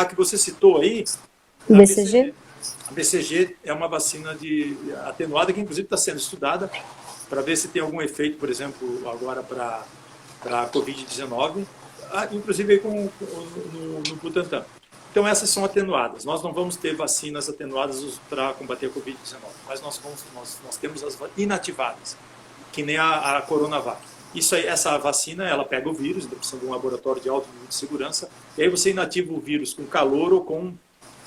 que você citou aí, a BCG? A BCG é uma vacina atenuada que, inclusive, está sendo estudada para ver se tem algum efeito, por exemplo, agora para a Covid-19, inclusive no Butantan. Então, essas são atenuadas. Nós não vamos ter vacinas atenuadas para combater a Covid-19, mas nós temos as inativadas, que nem a Coronavac. Essa vacina, ela pega o vírus, precisa de um laboratório de alto nível de segurança, e aí você inativa o vírus com calor ou com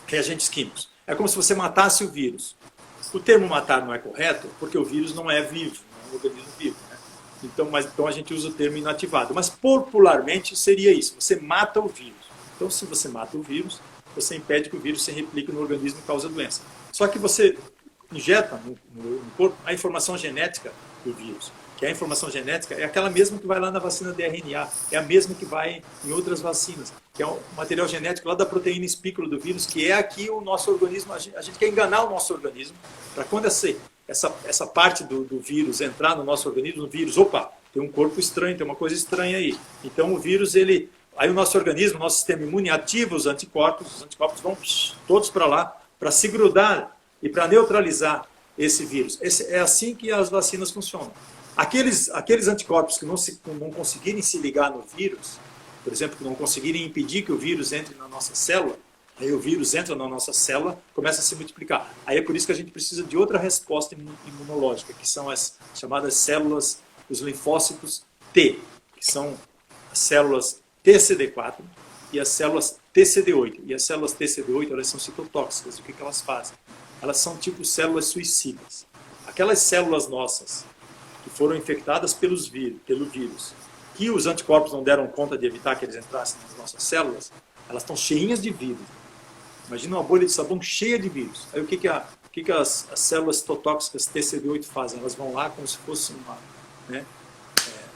reagentes químicos. É como se você matasse o vírus. O termo matar não é correto, porque o vírus não é vivo, não é um organismo vivo, né? Então a gente usa o termo inativado. Mas popularmente seria isso, você mata o vírus. Então, se você mata o vírus, você impede que o vírus se replique no organismo e cause a doença. Só que você injeta no corpo a informação genética do vírus, que a informação genética é aquela mesma que vai lá na vacina de RNA, é a mesma que vai em outras vacinas, que é o material genético lá da proteína espícula do vírus, que é aqui o nosso organismo, a gente quer enganar o nosso organismo, para quando essa parte do vírus entrar no nosso organismo, o vírus, opa, tem um corpo estranho, tem uma coisa estranha aí. Então o vírus, aí o nosso organismo, o nosso sistema imune ativa os anticorpos vão todos para lá, para se grudar e para neutralizar esse vírus. É assim que as vacinas funcionam. Aqueles anticorpos que não conseguirem se ligar no vírus, por exemplo, que não conseguirem impedir que o vírus entre na nossa célula, aí o vírus entra na nossa célula, começa a se multiplicar. Aí é por isso que a gente precisa de outra resposta imunológica, que são as chamadas células, os linfócitos T, que são as células TCD4 e as células TCD8. E as células TCD8, elas são citotóxicas. O que elas fazem? Elas são tipo células suicidas. Aquelas células nossas que foram infectadas pelo vírus, que os anticorpos não deram conta de evitar que eles entrassem nas nossas células, elas estão cheinhas de vírus. Imagina uma bolha de sabão cheia de vírus. Aí o que as células citotóxicas TCD8 fazem? Elas vão lá como se fosse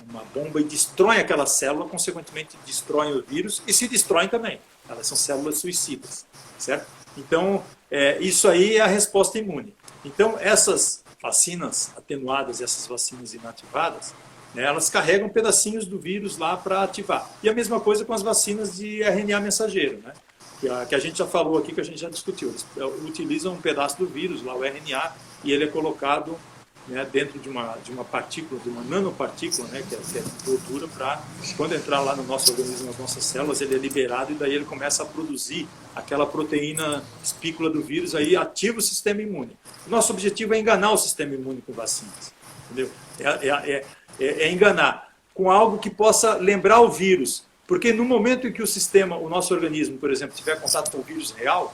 uma bomba e destroem aquela célula, consequentemente destroem o vírus e se destroem também. Elas são células suicidas, certo? Então, isso aí é a resposta imune. Então, essas vacinas atenuadas, essas vacinas inativadas, né, elas carregam pedacinhos do vírus lá para ativar. E a mesma coisa com as vacinas de RNA mensageiro, né? Que a gente já falou aqui, que a gente já discutiu. Eles utilizam um pedaço do vírus, lá o RNA, e ele é colocado, né, dentro de uma partícula, de uma nanopartícula, né, que é de gordura, para quando entrar lá no nosso organismo, nas nossas células, ele é liberado e daí ele começa a produzir aquela proteína espícula do vírus, aí ativa o sistema imune. O nosso objetivo é enganar o sistema imune com vacinas, entendeu? É enganar com algo que possa lembrar o vírus, porque no momento em que o nosso organismo, por exemplo, tiver contato com o vírus real,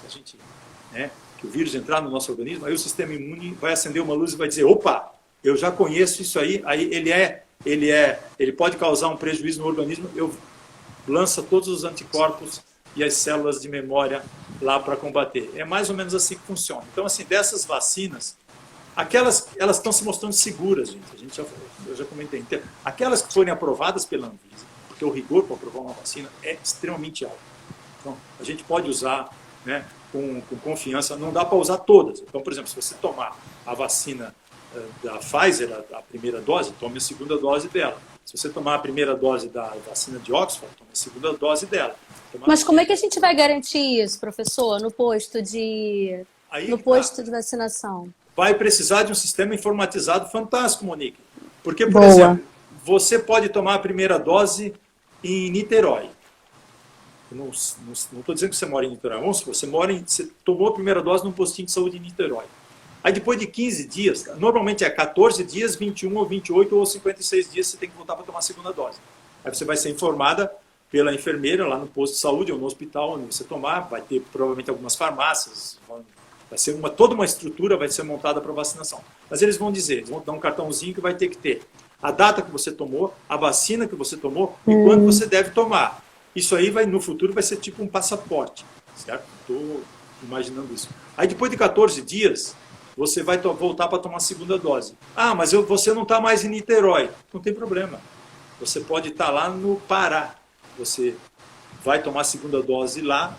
que o vírus entrar no nosso organismo, aí o sistema imune vai acender uma luz e vai dizer, opa, eu já conheço isso aí ele pode causar um prejuízo no organismo, eu lança todos os anticorpos e as células de memória lá para combater. É mais ou menos assim que funciona. Então, assim, dessas vacinas, elas estão se mostrando seguras, gente. Eu já comentei. Então, aquelas que forem aprovadas pela Anvisa, porque o rigor para aprovar uma vacina é extremamente alto. Então, a gente pode usar, né, com confiança, não dá para usar todas. Então, por exemplo, se você tomar a vacina da Pfizer, a primeira dose, tome a segunda dose dela. Se você tomar a primeira dose da vacina de Oxford, tome a segunda dose dela. Mas como é que a gente vai garantir isso, professor, no posto de vacinação? Vai precisar de um sistema informatizado fantástico, Monique. Porque, por exemplo, você pode tomar a primeira dose em Niterói. Não estou dizendo que você mora em Niterói. Você tomou a primeira dose num postinho de saúde em Niterói. Aí depois de 15 dias, normalmente é 14 dias, 21 ou 28 ou 56 dias, você tem que voltar para tomar a segunda dose. Aí você vai ser informada pela enfermeira lá no posto de saúde ou no hospital onde você tomar, vai ter provavelmente algumas farmácias, vai ser toda uma estrutura vai ser montada para vacinação. Mas eles vão dar um cartãozinho que vai ter que ter a data que você tomou, a vacina que você tomou e quando você deve tomar. Isso aí no futuro vai ser tipo um passaporte, certo? Estou imaginando isso. Aí depois de 14 dias, você vai voltar para tomar a segunda dose. Ah, mas você não está mais em Niterói. Não tem problema. Você pode estar lá no Pará. Você vai tomar a segunda dose lá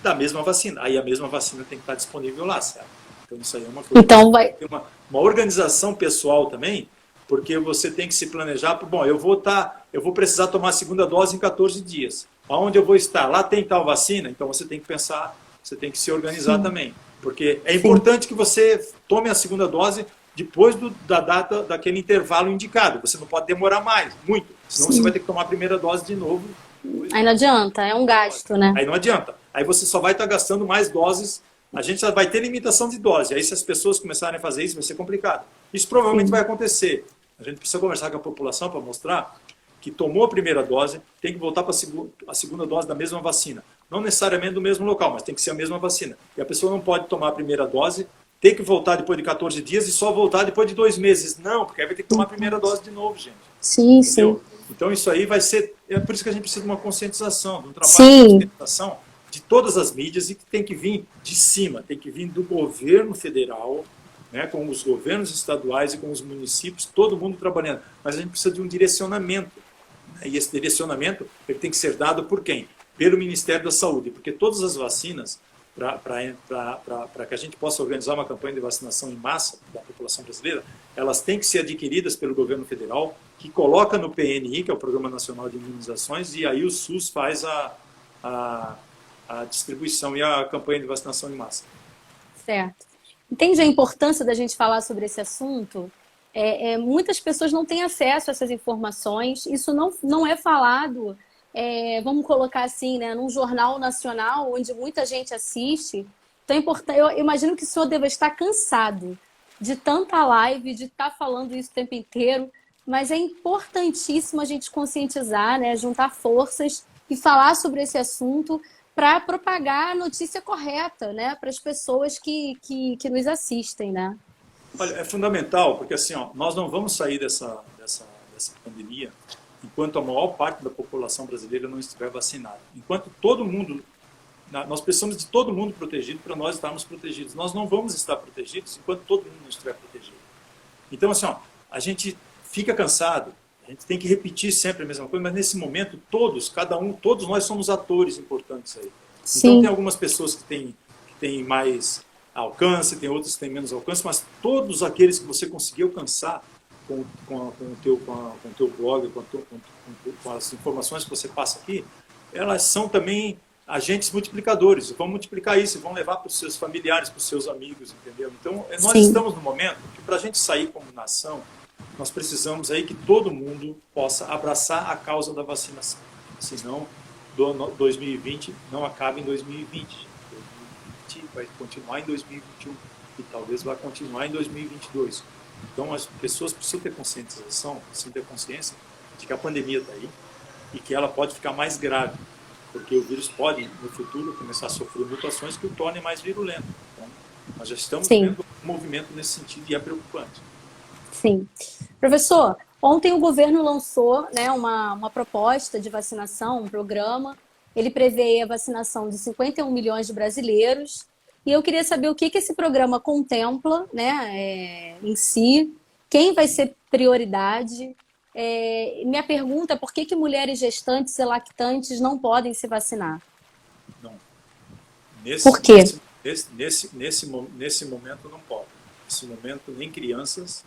da mesma vacina. Aí a mesma vacina tem que estar disponível lá, certo? Então isso aí é uma coisa. Então vai... Tem uma organização pessoal também, porque você tem que se planejar. Bom, eu vou precisar tomar a segunda dose em 14 dias. Aonde eu vou estar? Lá tem tal vacina? Então você tem que pensar, você tem que se organizar também. Porque é importante que você tome a segunda dose depois da data daquele intervalo indicado. Você não pode demorar mais, muito. Senão você vai ter que tomar a primeira dose de novo. Aí não adianta, é um gasto, né? Aí não adianta. Aí você só vai estar gastando mais doses. A gente já vai ter limitação de dose. Aí se as pessoas começarem a fazer isso, vai ser complicado. Isso provavelmente vai acontecer. A gente precisa conversar com a população para mostrar que tomou a primeira dose, tem que voltar para a segunda dose da mesma vacina. Não necessariamente do mesmo local, mas tem que ser a mesma vacina. E a pessoa não pode tomar a primeira dose, tem que voltar depois de 14 dias e só voltar depois de 2 meses. Não, porque aí vai ter que tomar a primeira dose de novo, gente. Sim, entendeu? sim. Então isso aí vai ser... É por isso que a gente precisa de uma conscientização, de um trabalho Sim. de conscientização de todas as mídias e que tem que vir de cima, tem que vir do governo federal, né, com os governos estaduais e com os municípios, todo mundo trabalhando. Mas a gente precisa de um direcionamento. Né, e esse direcionamento ele tem que ser dado por quem? Pelo Ministério da Saúde, porque todas as vacinas, para que a gente possa organizar uma campanha de vacinação em massa da população brasileira, elas têm que ser adquiridas pelo governo federal, que coloca no PNI, que é o Programa Nacional de Imunizações, e aí o SUS faz a distribuição e a campanha de vacinação em massa. Certo. Entende a importância da gente falar sobre esse assunto? Muitas pessoas não têm acesso a essas informações, isso não é falado, vamos colocar assim, né, num jornal nacional, onde muita gente assiste. Então é importante, eu imagino que o senhor deva estar cansado de tanta live, de estar falando isso o tempo inteiro, mas é importantíssimo a gente conscientizar, né, juntar forças e falar sobre esse assunto para propagar a notícia correta, né, para as pessoas que nos assistem, né? Olha, é fundamental, porque assim, ó, nós não vamos sair dessa pandemia enquanto a maior parte da população brasileira não estiver vacinada. Enquanto todo mundo, nós precisamos de todo mundo protegido para nós estarmos protegidos. Nós não vamos estar protegidos enquanto todo mundo não estiver protegido. Então, assim, ó, a gente fica cansado, a gente tem que repetir sempre a mesma coisa, mas nesse momento todos nós somos atores importantes aí. Sim. Então tem algumas pessoas que têm mais alcance, tem outras que têm menos alcance, mas todos aqueles que você conseguir alcançar com o teu blog, com as informações que você passa aqui, elas são também agentes multiplicadores, vão multiplicar isso, vão levar para os seus familiares, para os seus amigos, entendeu? Então nós estamos no momento que para a gente sair como nação, nós precisamos aí que todo mundo possa abraçar a causa da vacinação. Senão, 2020 não acaba em 2020. 2020 vai continuar em 2021 e talvez vai continuar em 2022. Então, as pessoas precisam ter conscientização, precisam ter consciência de que a pandemia está aí e que ela pode ficar mais grave, porque o vírus pode, no futuro, começar a sofrer mutações que o tornem mais virulento. Então, nós já estamos vendo um movimento nesse sentido e é preocupante. Sim. Professor, ontem o governo lançou, né, uma proposta de vacinação, um programa. Ele prevê a vacinação de 51 milhões de brasileiros. E eu queria saber o que esse programa contempla, né, em si, quem vai ser prioridade. Minha pergunta é por que mulheres gestantes e lactantes não podem se vacinar? Não. Por quê? Nesse momento não pode. Nesse momento nem crianças.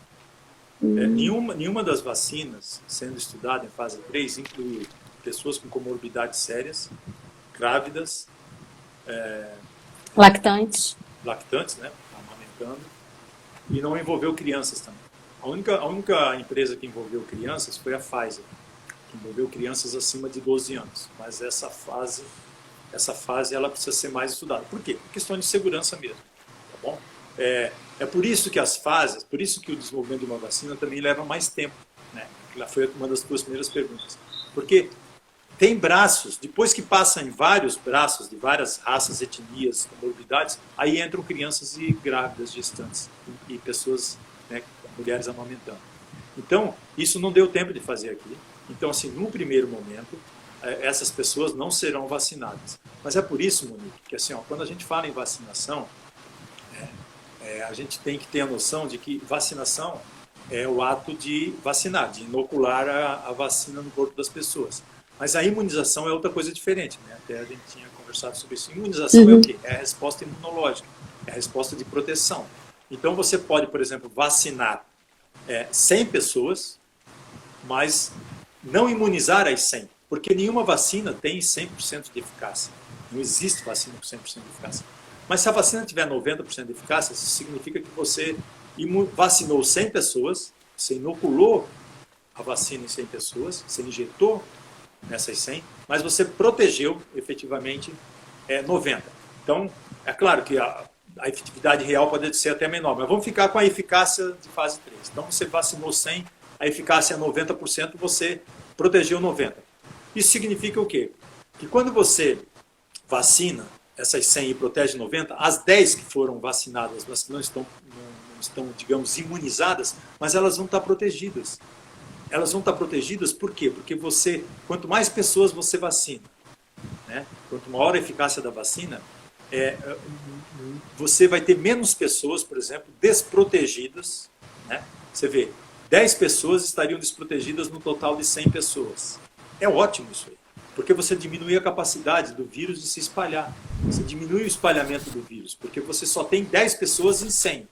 Nenhuma das vacinas sendo estudada em fase 3 inclui pessoas com comorbidades sérias, grávidas, lactantes, né, amamentando, e não envolveu crianças também. A única empresa que envolveu crianças foi a Pfizer, que envolveu crianças acima de 12 anos. Mas essa fase ela precisa ser mais estudada. Por quê? Por questão de segurança mesmo. Tá bom? É por isso que as fases, por isso que o desenvolvimento de uma vacina também leva mais tempo, né? Ela foi uma das tuas primeiras perguntas. Porque tem braços, depois que passa em vários braços de várias raças, etnias, comorbidades, aí entram crianças e grávidas, gestantes e pessoas, né, mulheres amamentando. Então, isso não deu tempo de fazer aqui. Então, assim, no primeiro momento, essas pessoas não serão vacinadas. Mas é por isso, Monique, que assim, ó, quando a gente fala em vacinação, A gente tem que ter a noção de que vacinação é o ato de vacinar, de inocular a vacina no corpo das pessoas. Mas a imunização é outra coisa diferente, né? Até a gente tinha conversado sobre isso. Imunização é o quê? É a resposta imunológica, é a resposta de proteção. Então você pode, por exemplo, vacinar 100 pessoas, mas não imunizar as 100, porque nenhuma vacina tem 100% de eficácia. Não existe vacina com 100% de eficácia. Mas se a vacina tiver 90% de eficácia, isso significa que você vacinou 100 pessoas, você inoculou a vacina em 100 pessoas, você injetou nessas 100, mas você protegeu efetivamente 90. Então, é claro que a efetividade real pode ser até menor, mas vamos ficar com a eficácia de fase 3. Então, você vacinou 100, a eficácia é 90%, você protegeu 90%. Isso significa o quê? Que quando você vacina essas 100 e protege 90, as 10 que foram vacinadas, mas que não estão, digamos, imunizadas, mas elas vão estar protegidas. Elas vão estar protegidas por quê? Porque quanto mais pessoas você vacina, né? Quanto maior a eficácia da vacina, você vai ter menos pessoas, por exemplo, desprotegidas, né? Você vê, 10 pessoas estariam desprotegidas no total de 100 pessoas. É ótimo isso aí, porque você diminui a capacidade do vírus de se espalhar. Você diminui o espalhamento do vírus, porque você só tem 10 pessoas em 100,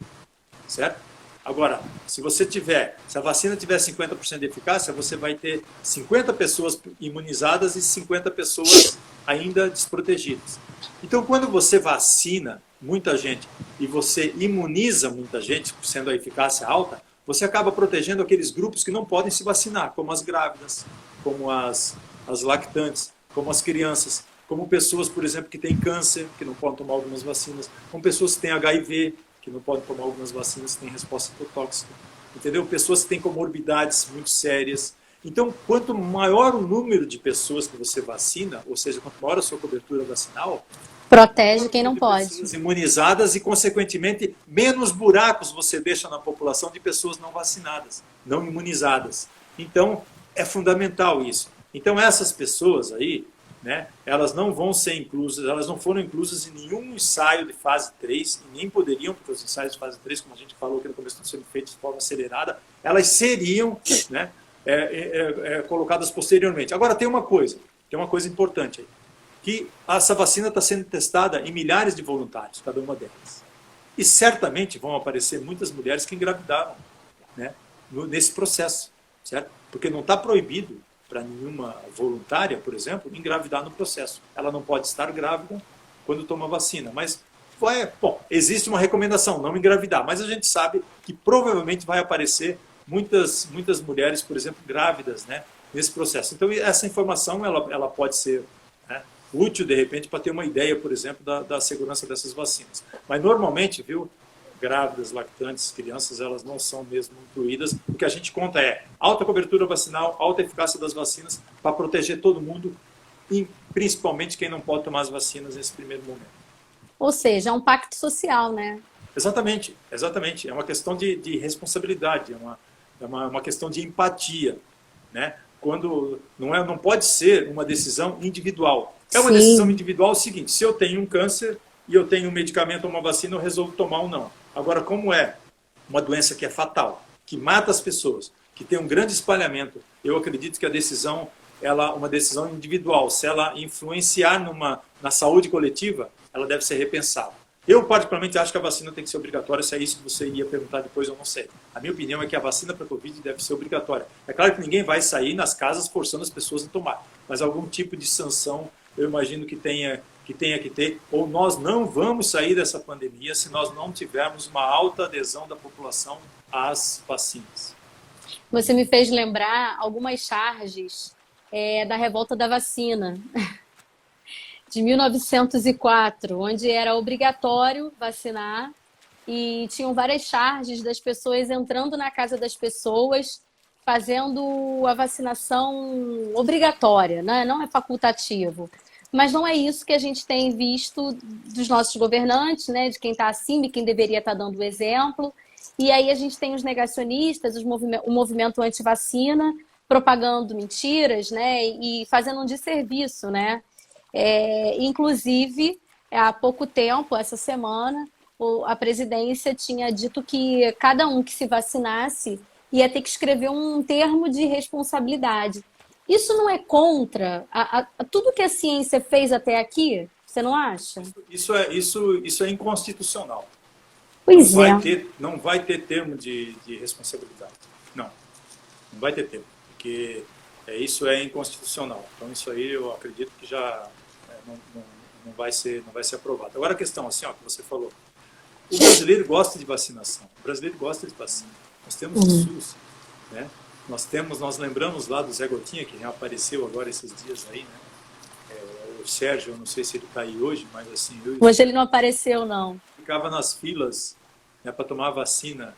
certo? Agora, se a vacina tiver 50% de eficácia, você vai ter 50 pessoas imunizadas e 50 pessoas ainda desprotegidas. Então, quando você vacina muita gente e você imuniza muita gente, sendo a eficácia alta, você acaba protegendo aqueles grupos que não podem se vacinar, como as grávidas, como as lactantes, como as crianças, como pessoas, por exemplo, que têm câncer, que não podem tomar algumas vacinas, como pessoas que têm HIV, que não podem tomar algumas vacinas, que têm resposta tóxica, entendeu? Pessoas que têm comorbidades muito sérias. Então, quanto maior o número de pessoas que você vacina, ou seja, quanto maior a sua cobertura vacinal, protege quem não pode. Pessoas imunizadas e, consequentemente, menos buracos você deixa na população de pessoas não vacinadas, não imunizadas. Então, é fundamental isso. Então, essas pessoas aí, né, elas não vão ser inclusas, elas não foram inclusas em nenhum ensaio de fase 3, e nem poderiam, porque os ensaios de fase 3, como a gente falou que no começo estão sendo feitos de forma acelerada, elas seriam, né, colocadas posteriormente. Agora, tem uma coisa importante aí, que essa vacina está sendo testada em milhares de voluntários, cada uma delas. E certamente vão aparecer muitas mulheres que engravidaram, né, nesse processo, certo? Porque não está proibido para nenhuma voluntária, por exemplo, engravidar no processo. Ela não pode estar grávida quando toma vacina, mas existe uma recomendação, não engravidar, mas a gente sabe que provavelmente vai aparecer muitas mulheres, por exemplo, grávidas, né, nesse processo. Então, essa informação ela pode ser, né, útil, de repente, para ter uma ideia, por exemplo, da segurança dessas vacinas. Mas, normalmente, grávidas, lactantes, crianças, elas não são mesmo incluídas. O que a gente conta é alta cobertura vacinal, alta eficácia das vacinas para proteger todo mundo, e principalmente quem não pode tomar as vacinas nesse primeiro momento. Ou seja, é um pacto social, né? Exatamente. É uma questão de responsabilidade, é uma questão de empatia, né? Quando não pode ser uma decisão individual. É uma decisão individual o seguinte: se eu tenho um câncer e eu tenho um medicamento ou uma vacina, eu resolvo tomar ou não. Agora, como é uma doença que é fatal, que mata as pessoas, que tem um grande espalhamento, eu acredito que a decisão, uma decisão individual, se ela influenciar na saúde coletiva, ela deve ser repensada. Eu, particularmente, acho que a vacina tem que ser obrigatória. Se é isso que você ia perguntar depois, eu não sei. A minha opinião é que a vacina para a Covid deve ser obrigatória. É claro que ninguém vai sair nas casas forçando as pessoas a tomar, mas algum tipo de sanção, eu imagino que tenha que ter, ou nós não vamos sair dessa pandemia se nós não tivermos uma alta adesão da população às vacinas. Você me fez lembrar algumas charges da revolta da vacina, de 1904, onde era obrigatório vacinar e tinham várias charges das pessoas entrando na casa das pessoas, fazendo a vacinação obrigatória, né? Não é facultativo. Mas não é isso que a gente tem visto dos nossos governantes, né? De quem está acima e quem deveria estar dando o exemplo. E aí a gente tem os negacionistas, o movimento anti-vacina, propagando mentiras, né? E fazendo um desserviço, né? Inclusive, há pouco tempo, essa semana, a presidência tinha dito que cada um que se vacinasse ia ter que escrever um termo de responsabilidade. Isso não é contra tudo que a ciência fez até aqui? Você não acha? Isso é inconstitucional. Pois é. Não vai ter termo de responsabilidade. Não, não vai ter termo, porque isso é inconstitucional. Então isso aí eu acredito que já não vai ser aprovado. Agora a questão assim, ó, que você falou, o brasileiro gosta de vacinação, o brasileiro gosta de vacina. Nós temos o SUS, né? Nós lembramos lá do Zé Gotinha, que apareceu agora esses dias aí, né? O Sérgio, eu não sei se ele está aí hoje, mas assim... Hoje ele não apareceu, não. Ficava nas filas, né, para tomar a vacina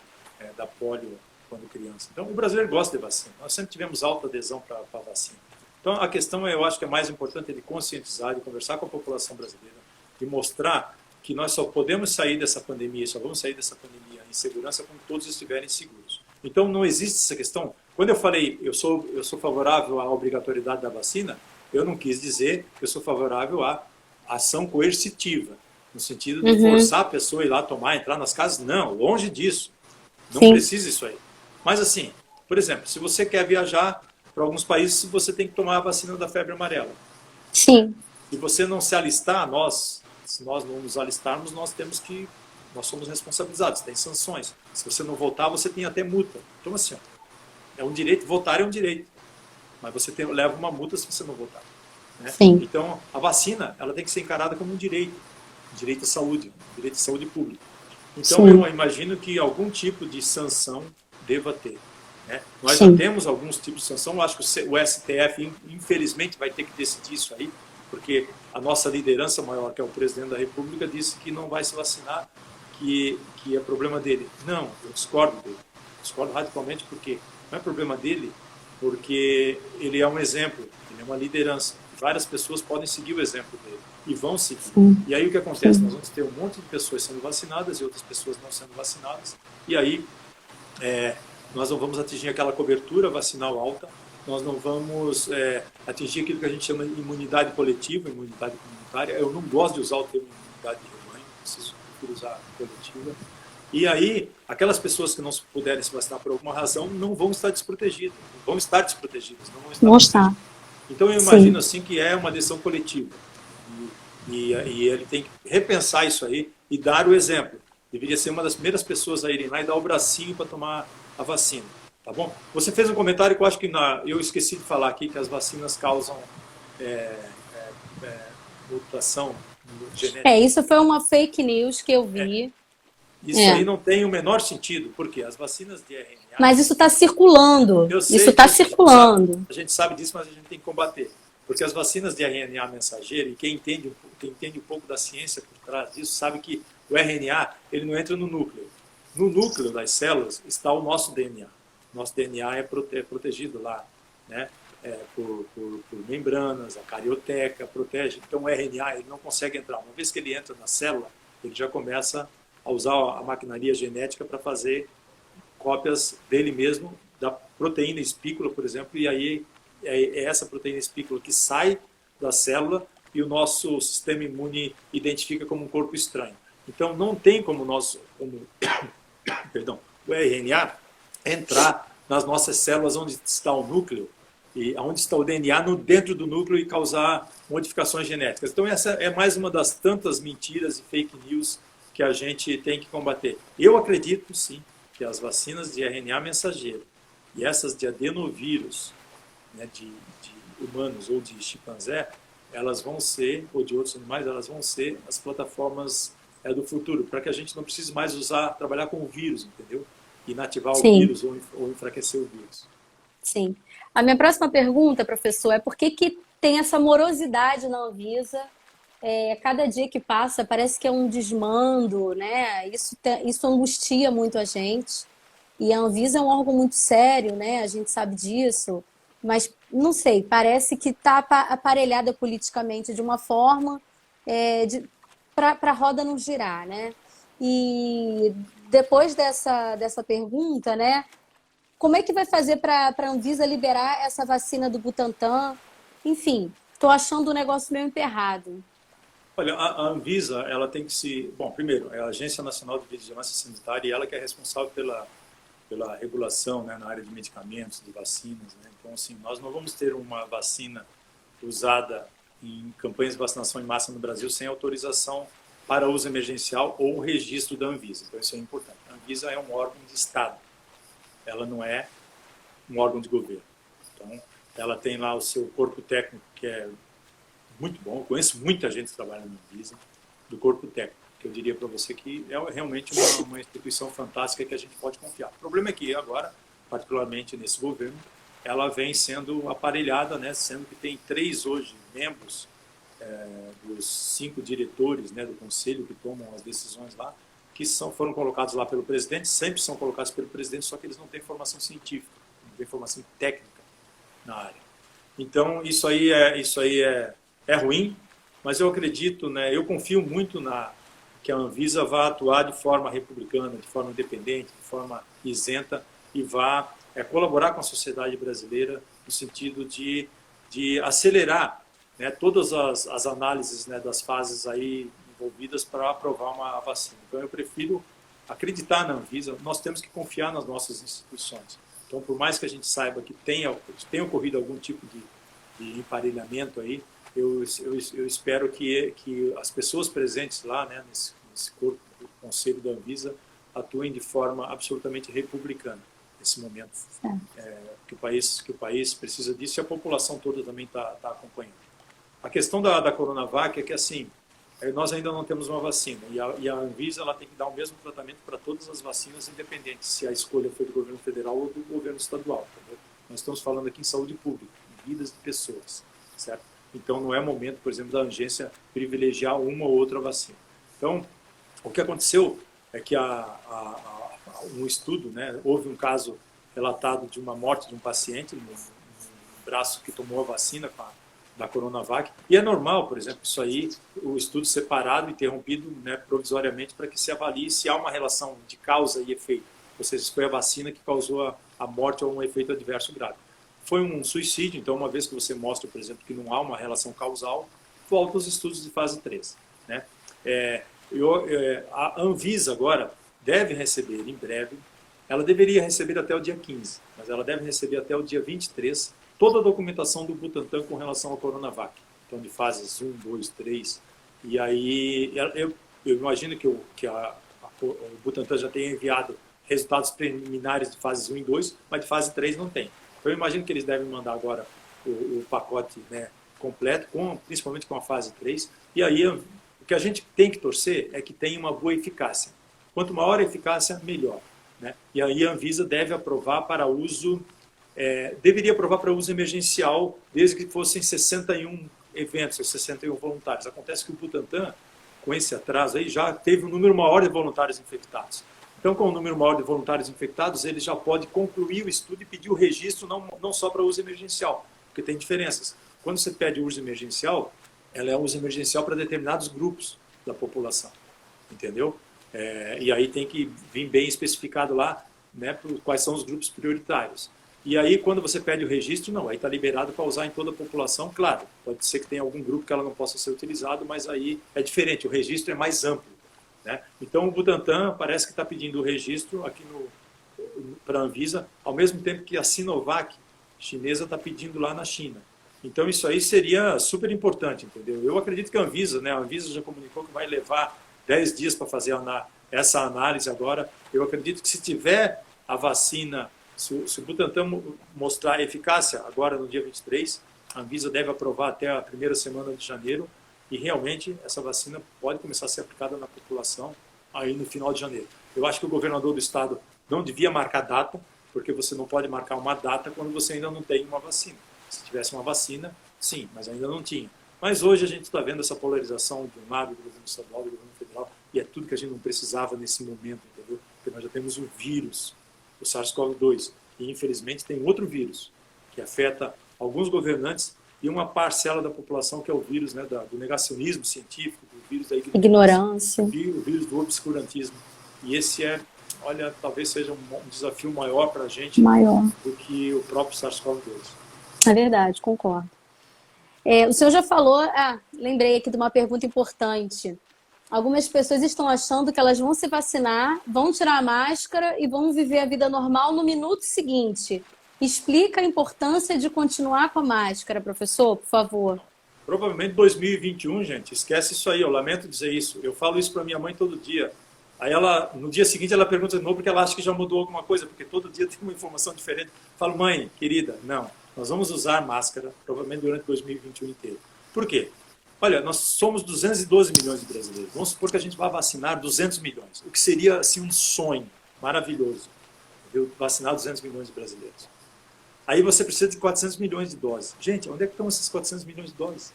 da polio quando criança. Então, o brasileiro gosta de vacina. Nós sempre tivemos alta adesão para a vacina. Então, a questão, eu acho que é mais importante de conscientizar, de conversar com a população brasileira, de mostrar que nós só podemos sair dessa pandemia, só vamos sair dessa pandemia em segurança quando todos estiverem seguros. Então, não existe essa questão. Quando eu falei eu sou favorável à obrigatoriedade da vacina, eu não quis dizer que eu sou favorável à ação coercitiva, no sentido de forçar a pessoa a ir lá tomar, entrar nas casas. Não, longe disso. Não precisa isso aí. Mas assim, por exemplo, se você quer viajar para alguns países, você tem que tomar a vacina da febre amarela. Sim. Se você não se alistar, se nós não nos alistarmos, nós somos responsabilizados, tem sanções. Se você não votar, você tem até multa. Então assim, ó, é um direito, votar é um direito. Mas você leva uma multa se você não votar. Né? Então, a vacina ela tem que ser encarada como um direito à saúde, direito à saúde pública. Então, eu imagino que algum tipo de sanção deva ter. Né? Nós já temos alguns tipos de sanção, eu acho que o STF, infelizmente, vai ter que decidir isso aí, porque a nossa liderança maior, que é o presidente da República, disse que não vai se vacinar, que é problema dele. Não, eu discordo dele. Discordo radicalmente porque não é problema dele, porque ele é um exemplo, ele é uma liderança. Várias pessoas podem seguir o exemplo dele e vão seguir. E aí o que acontece? Nós vamos ter um monte de pessoas sendo vacinadas e outras pessoas não sendo vacinadas. E aí nós não vamos atingir aquela cobertura vacinal alta, nós não vamos atingir aquilo que a gente chama de imunidade coletiva, imunidade comunitária. Eu não gosto de usar o termo imunidade de rebanho, prefiro usar coletiva. E aí, aquelas pessoas que não puderem se vacinar por alguma razão não vão estar desprotegidas. Vão estar desprotegidas. Não vão estar. Então, eu imagino assim que é uma decisão coletiva. E ele tem que repensar isso aí e dar o exemplo. Deveria ser uma das primeiras pessoas a irem lá e dar o bracinho para tomar a vacina. Tá bom? Você fez um comentário que eu acho que eu esqueci de falar aqui, que as vacinas causam mutação genética. Isso foi uma fake news que eu vi. Isso aí não tem o menor sentido, porque as vacinas de RNA... Mas isso está circulando. Isso está circulando. A gente sabe disso, mas a gente tem que combater. Porque as vacinas de RNA mensageiro, e quem entende um pouco da ciência por trás disso, sabe que o RNA ele não entra no núcleo. No núcleo das células está o nosso DNA. Nosso DNA é protegido lá, né? Por membranas, a carioteca protege. Então o RNA ele não consegue entrar. Uma vez que ele entra na célula, ele já começa a usar a maquinaria genética para fazer cópias dele mesmo, da proteína espícula, por exemplo, e aí é essa proteína espícula que sai da célula e o nosso sistema imune identifica como um corpo estranho. Então, não tem como o RNA entrar nas nossas células onde está o núcleo, e onde está o DNA dentro do núcleo e causar modificações genéticas. Então, essa é mais uma das tantas mentiras e fake news que a gente tem que combater. Eu acredito, sim, que as vacinas de RNA mensageiro e essas de adenovírus, né, de humanos ou de chimpanzé, elas vão ser, ou de outros animais, elas vão ser as plataformas do futuro, para que a gente não precise mais trabalhar com o vírus, entendeu? Inativar o vírus ou enfraquecer o vírus. Sim. A minha próxima pergunta, professor, é por que tem essa morosidade na Anvisa? Cada dia que passa parece que é um desmando, né? Isso angustia muito a gente. E a Anvisa é um órgão muito sério, né? A gente sabe disso. Mas, não sei, parece que está aparelhada politicamente de uma forma para a roda não girar, né? E depois dessa pergunta, né? Como é que vai fazer para a Anvisa liberar essa vacina do Butantan? Enfim, estou achando o negócio meio emperrado. Olha, a Anvisa, ela tem que se... Bom, primeiro, é a Agência Nacional de Vigilância Sanitária e ela que é responsável pela regulação, né, na área de medicamentos, de vacinas, né? Então, assim, nós não vamos ter uma vacina usada em campanhas de vacinação em massa no Brasil sem autorização para uso emergencial ou registro da Anvisa. Então, isso é importante. A Anvisa é um órgão de Estado, ela não é um órgão de governo. Então, ela tem lá o seu corpo técnico, que é muito bom. Eu conheço muita gente que trabalha na Anvisa, do corpo técnico, que eu diria para você que é realmente uma instituição fantástica que a gente pode confiar. O problema é que agora, particularmente nesse governo, ela vem sendo aparelhada, né, sendo que tem 3 hoje membros dos 5 diretores, né, do conselho que tomam as decisões lá, que foram colocados lá pelo presidente, sempre são colocados pelo presidente, só que eles não têm formação científica, não têm formação técnica na área. Então, isso aí é ruim, mas eu acredito, né, eu confio muito que a Anvisa vá atuar de forma republicana, de forma independente, de forma isenta e vá colaborar com a sociedade brasileira no sentido de acelerar, né, todas as análises, né, das fases aí envolvidas para aprovar uma vacina. Então, eu prefiro acreditar na Anvisa, nós temos que confiar nas nossas instituições. Então, por mais que a gente saiba que tenha ocorrido algum tipo de emparelhamento aí, eu espero que as pessoas presentes lá, né, nesse corpo do Conselho da Anvisa atuem de forma absolutamente republicana nesse momento, que o país precisa disso e a população toda também está acompanhando. A questão da Coronavac é que, assim, nós ainda não temos uma vacina e a Anvisa ela tem que dar o mesmo tratamento para todas as vacinas, independente se a escolha foi do governo federal ou do governo estadual. Entendeu? Nós estamos falando aqui em saúde pública, em vidas de pessoas, certo? Então, não é momento, por exemplo, da agência privilegiar uma ou outra vacina. Então, o que aconteceu é que um estudo, né, houve um caso relatado de uma morte de um paciente no braço que tomou a vacina da Coronavac, e é normal, por exemplo, isso aí, o estudo separado, interrompido, né, provisoriamente, para que se avalie se há uma relação de causa e efeito, ou seja, se foi a vacina que causou a morte ou um efeito adverso grave. Foi um suicídio, então, uma vez que você mostra, por exemplo, que não há uma relação causal, volta aos estudos de fase 3. Né? A Anvisa agora deve receber em breve, ela deveria receber até o dia 15, mas ela deve receber até o dia 23 toda a documentação do Butantan com relação ao Coronavac. Então, de fases 1, 2, 3. E aí, eu imagino que o Butantan já tenha enviado resultados preliminares de fases 1 e 2, mas de fase 3 não tem. Então, eu imagino que eles devem mandar agora o pacote, né, completo, principalmente com a fase 3. E aí, o que a gente tem que torcer é que tenha uma boa eficácia. Quanto maior a eficácia, melhor. Né? E aí a Anvisa deve aprovar para uso, deveria aprovar para uso emergencial, desde que fossem 61 eventos, ou 61 voluntários. Acontece que o Butantan, com esse atraso aí, já teve um número maior de voluntários infectados. Então, com o número maior de voluntários infectados, ele já pode concluir o estudo e pedir o registro não só para uso emergencial, porque tem diferenças. Quando você pede uso emergencial, ela é uso emergencial para determinados grupos da população, entendeu? E aí tem que vir bem especificado lá, né, quais são os grupos prioritários. E aí, quando você pede o registro, não, aí está liberado para usar em toda a população, claro, pode ser que tenha algum grupo que ela não possa ser utilizado, mas aí é diferente, o registro é mais amplo. Né? Então, o Butantan parece que está pedindo o registro aqui para a Anvisa, ao mesmo tempo que a Sinovac chinesa está pedindo lá na China. Então, isso aí seria super importante, entendeu? Eu acredito que a Anvisa já comunicou que vai levar 10 dias para fazer essa análise agora. Eu acredito que se tiver a vacina, se o Butantan mostrar eficácia agora no dia 23, a Anvisa deve aprovar até a primeira semana de janeiro, e realmente essa vacina pode começar a ser aplicada na população aí no final de janeiro. Eu acho que o governador do estado não devia marcar data, porque você não pode marcar uma data quando você ainda não tem uma vacina. Se tivesse uma vacina, sim, mas ainda não tinha. Mas hoje a gente está vendo essa polarização de um lado do governo estadual e do governo federal, e é tudo que a gente não precisava nesse momento, entendeu? Porque nós já temos um vírus, o SARS-CoV-2, e infelizmente tem outro vírus, que afeta alguns governantes e uma parcela da população, que é o vírus, né, do negacionismo científico, do vírus da ignorância, o vírus do obscurantismo. E esse olha, talvez seja um desafio maior para a gente do que o próprio SARS-CoV-2. É verdade, concordo. O senhor já falou, lembrei aqui de uma pergunta importante. Algumas pessoas estão achando que elas vão se vacinar, vão tirar a máscara e vão viver a vida normal no minuto seguinte. Explica a importância de continuar com a máscara, professor, por favor. Provavelmente 2021, gente, esquece isso aí, eu lamento dizer isso. Eu falo isso para minha mãe todo dia. Aí ela, no dia seguinte, ela pergunta de novo porque ela acha que já mudou alguma coisa, porque todo dia tem uma informação diferente. Eu falo, mãe, querida, não, nós vamos usar máscara provavelmente durante 2021 inteiro. Por quê? Olha, nós somos 212 milhões de brasileiros. Vamos supor que a gente vai vacinar 200 milhões, o que seria assim um sonho maravilhoso, viu? Vacinar 200 milhões de brasileiros. Aí você precisa de 400 milhões de doses. Gente, onde é que estão esses 400 milhões de doses?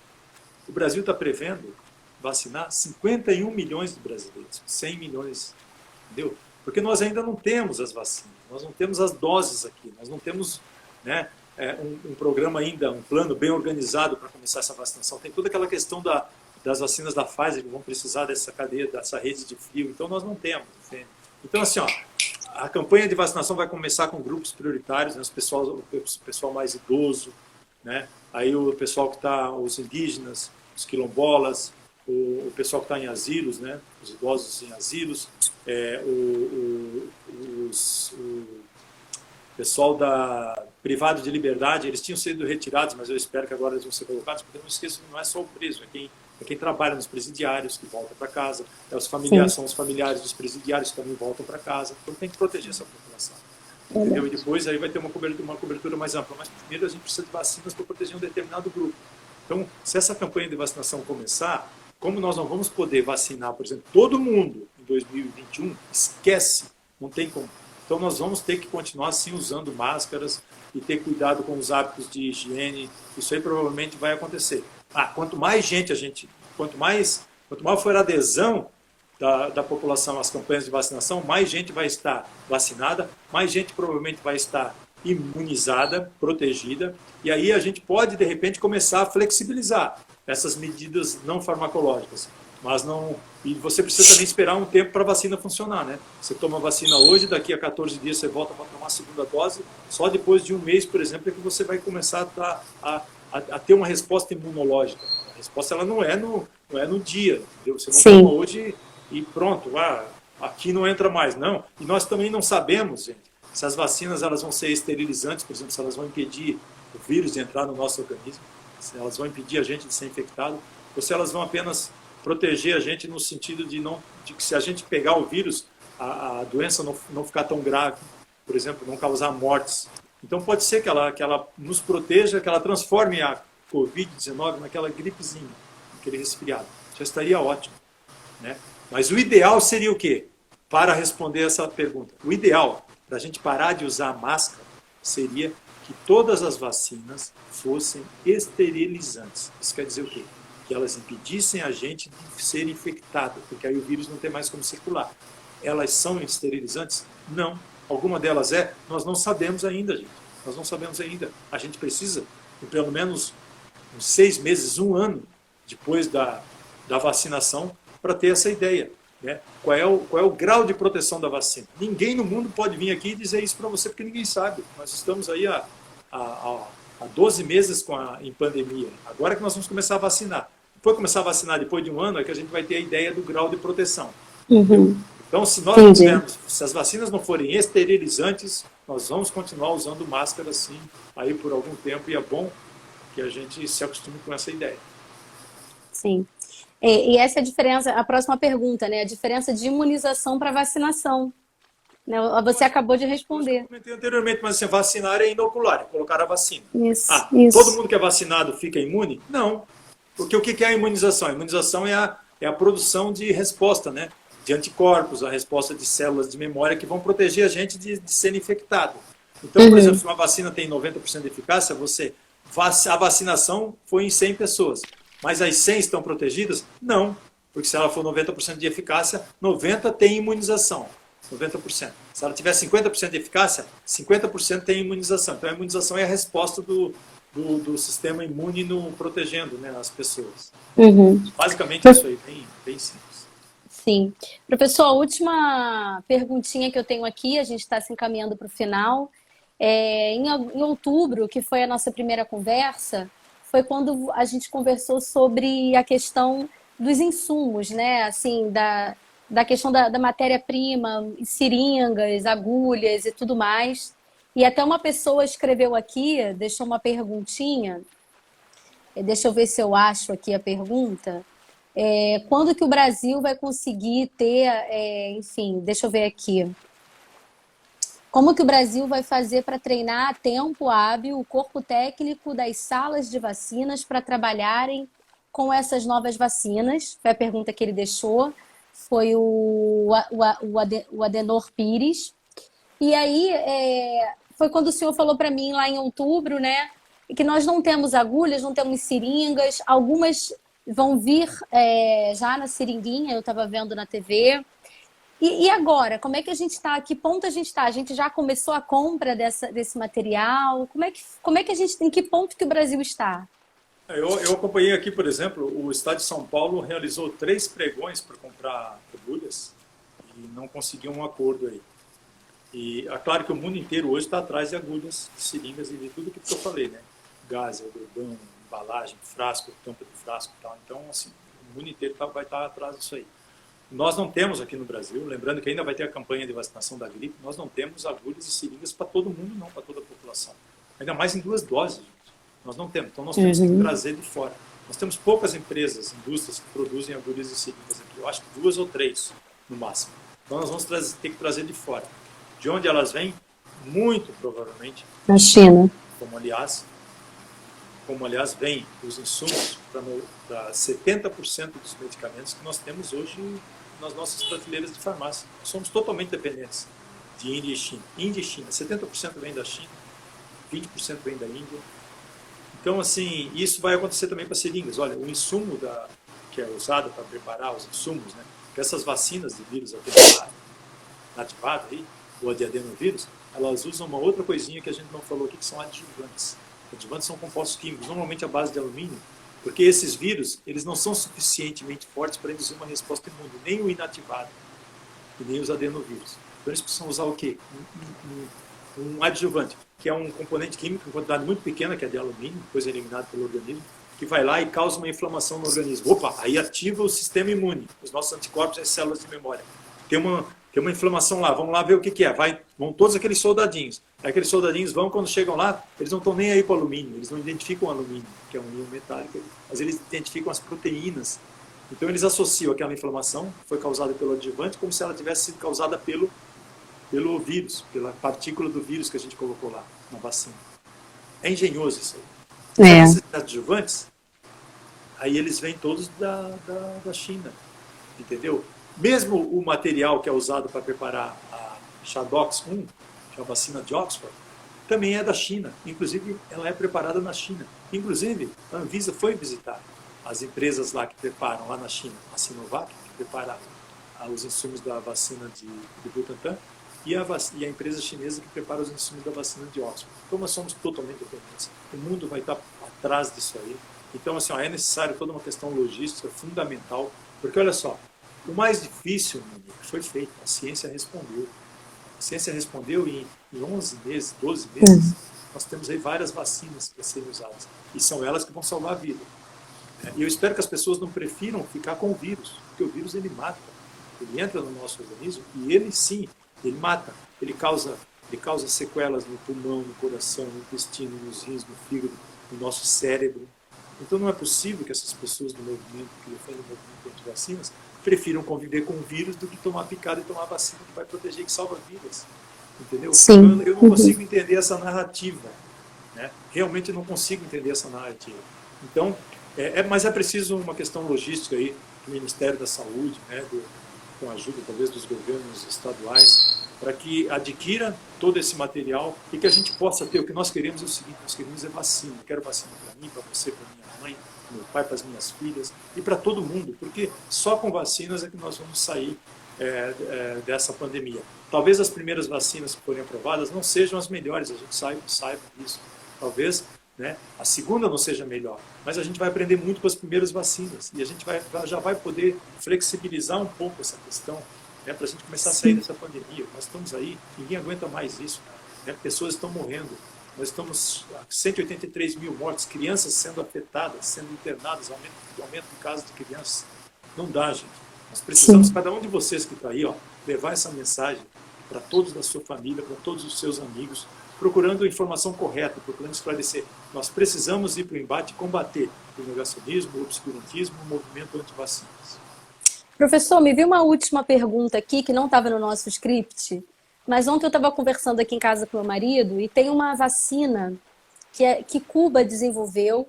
O Brasil está prevendo vacinar 51 milhões de brasileiros, 100 milhões, entendeu? Porque nós ainda não temos as vacinas, nós não temos as doses aqui, nós não temos, né, um programa ainda, um plano bem organizado para começar essa vacinação. Tem toda aquela questão das vacinas da Pfizer que vão precisar dessa cadeia, dessa rede de fio, então nós não temos, entende? Então, assim, ó, a campanha de vacinação vai começar com grupos prioritários, né, o pessoal mais idoso, né, aí o pessoal que está, os indígenas, os quilombolas, o pessoal que está em asilos, né, os idosos em asilos, o pessoal da privado de liberdade, eles tinham sido retirados, mas eu espero que agora eles vão ser colocados, porque não esqueçam, não é só o preso, é quem trabalha nos presidiários, que volta para casa, os familiares, são os familiares dos presidiários que também voltam para casa, então tem que proteger essa população. Entendeu? E depois aí vai ter uma cobertura mais ampla, mas primeiro a gente precisa de vacinas para proteger um determinado grupo. Então, se essa campanha de vacinação começar, como nós não vamos poder vacinar, por exemplo, todo mundo em 2021, esquece, não tem como. Então, nós vamos ter que continuar, sim, usando máscaras e ter cuidado com os hábitos de higiene. Isso aí provavelmente vai acontecer. Quanto mais gente, quanto maior for a adesão da população às campanhas de vacinação, mais gente vai estar vacinada, mais gente provavelmente vai estar imunizada, protegida, e aí a gente pode, de repente, começar a flexibilizar essas medidas não farmacológicas. Mas não. E você precisa também esperar um tempo para a vacina funcionar, né? Você toma a vacina hoje, daqui a 14 dias você volta para tomar a segunda dose, só depois de um mês, por exemplo, é que você vai começar a ter uma resposta imunológica. A resposta ela não é no dia, entendeu? Você não toma hoje e pronto, aqui não entra mais, não. E nós também não sabemos, gente, se as vacinas elas vão ser esterilizantes, por exemplo, se elas vão impedir o vírus de entrar no nosso organismo, se elas vão impedir a gente de ser infectado, ou se elas vão apenas proteger a gente no sentido de que se a gente pegar o vírus, a doença não ficar tão grave, por exemplo, não causar mortes. Então pode ser que ela nos proteja, que ela transforme a Covid-19 naquela gripezinha, aquele resfriado. Já estaria ótimo, né? Mas o ideal seria o quê? Para responder essa pergunta, o ideal para a gente parar de usar máscara seria que todas as vacinas fossem esterilizantes. Isso quer dizer o quê? Que elas impedissem a gente de ser infectado, porque aí o vírus não tem mais como circular. Elas são esterilizantes? Não. Alguma delas é? Nós não sabemos ainda, gente. Nós não sabemos ainda. A gente precisa, de pelo menos uns 6 meses, 1 ano, depois da vacinação, para ter essa ideia. Né? Qual é o grau de proteção da vacina? Ninguém no mundo pode vir aqui e dizer isso para você, porque ninguém sabe. Nós estamos aí há 12 meses em pandemia. Agora que nós vamos começar a vacinar. Depois começar a vacinar depois de 1 ano, é que a gente vai ter a ideia do grau de proteção. Uhum. Então, se nós não tivermos, se as vacinas não forem esterilizantes, nós vamos continuar usando máscara assim aí por algum tempo, e é bom que a gente se acostume com essa ideia. Sim. E essa é a diferença, a próxima pergunta, né? A diferença de imunização para vacinação. Né? Você acabou de responder. Eu comentei anteriormente, mas assim, vacinar é inocular, é colocar a vacina. Isso. Todo mundo que é vacinado fica imune? Não. Porque o que é a imunização? A imunização é a produção de resposta, né? De anticorpos, a resposta de células de memória que vão proteger a gente de ser infectado. Então, por exemplo, se uma vacina tem 90% de eficácia, a vacinação foi em 100 pessoas. Mas as 100 estão protegidas? Não. Porque se ela for 90% de eficácia, 90% tem imunização. 90%. Se ela tiver 50% de eficácia, 50% tem imunização. Então, a imunização é a resposta do sistema imune protegendo, né, as pessoas. Basicamente, isso aí, bem simples. Sim. Professor, a última perguntinha que eu tenho aqui, a gente está se encaminhando para o final. Em outubro, que foi a nossa primeira conversa, foi quando a gente conversou sobre a questão dos insumos, né? Assim, da questão da matéria-prima, seringas, agulhas e tudo mais. E até uma pessoa escreveu aqui, deixou uma perguntinha, deixa eu ver se eu acho aqui a pergunta. Quando que o Brasil vai conseguir ter, enfim, deixa eu ver aqui. Como que o Brasil vai fazer para treinar a tempo hábil o corpo técnico das salas de vacinas para trabalharem com essas novas vacinas? Foi a pergunta que ele deixou. Foi o Adenor Pires. E aí, foi quando o senhor falou para mim lá em outubro, né? Que nós não temos agulhas, não temos seringas. Algumas vão vir já na seringuinha, eu estava vendo na TV. E agora, como é que a gente está? Que ponto a gente está? A gente já começou a compra desse material? Como é que a gente, em que ponto que o Brasil está? Eu acompanhei aqui, por exemplo, o Estado de São Paulo realizou 3 pregões para comprar agulhas e não conseguiu um acordo aí. E é claro que o mundo inteiro hoje está atrás de agulhas, de seringas e de tudo que eu falei, né? Gás, algodão, embalagem, frasco, tampa de frasco e tal. Então, assim, o mundo inteiro vai estar atrás disso aí. Nós não temos aqui no Brasil, lembrando que ainda vai ter a campanha de vacinação da gripe, nós não temos agulhas e seringas para todo mundo, não, para toda a população. Ainda mais em 2 doses, gente. Nós não temos, então nós temos que trazer de fora. Nós temos poucas empresas, indústrias que produzem agulhas e seringas aqui, eu acho que 2 ou 3 no máximo. Então nós vamos ter que trazer de fora. De onde elas vêm? Muito provavelmente na China. Como aliás vêm os insumos para 70% dos medicamentos que nós temos hoje nas nossas prateleiras de farmácia. Somos totalmente dependentes de Índia e China. Índia e China, 70% vem da China, 20% vem da Índia. Então, assim, isso vai acontecer também para seringas. Olha, o insumo que é usado para preparar os insumos, né, que essas vacinas de vírus ativado aí, ou de adenovírus, elas usam uma outra coisinha que a gente não falou aqui, que são adjuvantes. Adjuvantes são compostos químicos, normalmente à base de alumínio, porque esses vírus, eles não são suficientemente fortes para induzir uma resposta imune, nem o inativado, e nem os adenovírus. Então eles precisam usar o quê? Um adjuvante, que é um componente químico em quantidade muito pequena, que é de alumínio, depois é eliminado pelo organismo, que vai lá e causa uma inflamação no organismo. Opa, aí ativa o sistema imune, os nossos anticorpos e as células de memória. Tem uma inflamação lá, vamos lá ver o que é. Vão todos aqueles soldadinhos. Aí aqueles soldadinhos vão, quando chegam lá, eles não estão nem aí para o alumínio, eles não identificam o alumínio, que é um íon metálico, mas eles identificam as proteínas. Então eles associam aquela inflamação, que foi causada pelo adjuvante, como se ela tivesse sido causada pelo vírus, pela partícula do vírus que a gente colocou lá na vacina. É engenhoso isso aí. Esses adjuvantes, aí eles vêm todos da China, entendeu? Mesmo o material que é usado para preparar a Chadox 1, que é a vacina de Oxford, também é da China. Inclusive, ela é preparada na China. Inclusive, a Anvisa foi visitar as empresas lá que preparam, lá na China, a Sinovac, que prepara os insumos da vacina de Butantan, e a empresa chinesa que prepara os insumos da vacina de Oxford. Então, nós somos totalmente dependentes. O mundo vai estar atrás disso aí. Então, assim, é necessário toda uma questão logística fundamental, porque, olha só, o mais difícil, Monique, foi feito. A ciência respondeu. A ciência respondeu e em 11 meses, 12 meses, nós temos aí várias vacinas para serem usadas. E são elas que vão salvar a vida. E eu espero que as pessoas não prefiram ficar com o vírus, porque o vírus ele mata. Ele entra no nosso organismo e ele sim, ele mata. Ele causa sequelas no pulmão, no coração, no intestino, nos rins, no fígado, no nosso cérebro. Então não é possível que essas pessoas do movimento, que defendem o movimento anti-vacinas, prefiram conviver com o vírus do que tomar picada e tomar vacina que vai proteger, que salva vidas. Entendeu? Sim. Eu não consigo entender essa narrativa. Né? Realmente não consigo entender essa narrativa. Então, mas é preciso uma questão logística aí do Ministério da Saúde, né, com a ajuda talvez dos governos estaduais, para que adquira todo esse material e que a gente possa ter. O que nós queremos é o seguinte: nós queremos vacina. Eu quero vacina para mim, para você, para minha mãe, para meu pai, para as minhas filhas e para todo mundo, porque só com vacinas é que nós vamos sair dessa pandemia. Talvez as primeiras vacinas que forem aprovadas não sejam as melhores, a gente saiba disso. Talvez, né, a segunda não seja melhor, mas a gente vai aprender muito com as primeiras vacinas e a gente já vai poder flexibilizar um pouco essa questão, né, para a gente começar a sair dessa pandemia. Nós estamos aí, ninguém aguenta mais isso, né, pessoas estão morrendo. nós estamos a 183 mil mortes, crianças sendo afetadas, sendo internadas, aumento de casos de crianças. Não dá, gente. Nós precisamos, Sim. cada um de vocês que está aí, ó, levar essa mensagem para todos da sua família, para todos os seus amigos, procurando a informação correta, procurando esclarecer. Nós precisamos ir para o embate e combater o negacionismo, o obscurantismo, o movimento anti-vacinas. Professor, me veio uma última pergunta aqui que não estava no nosso script, mas ontem eu estava conversando aqui em casa com meu marido e tem uma vacina que Cuba desenvolveu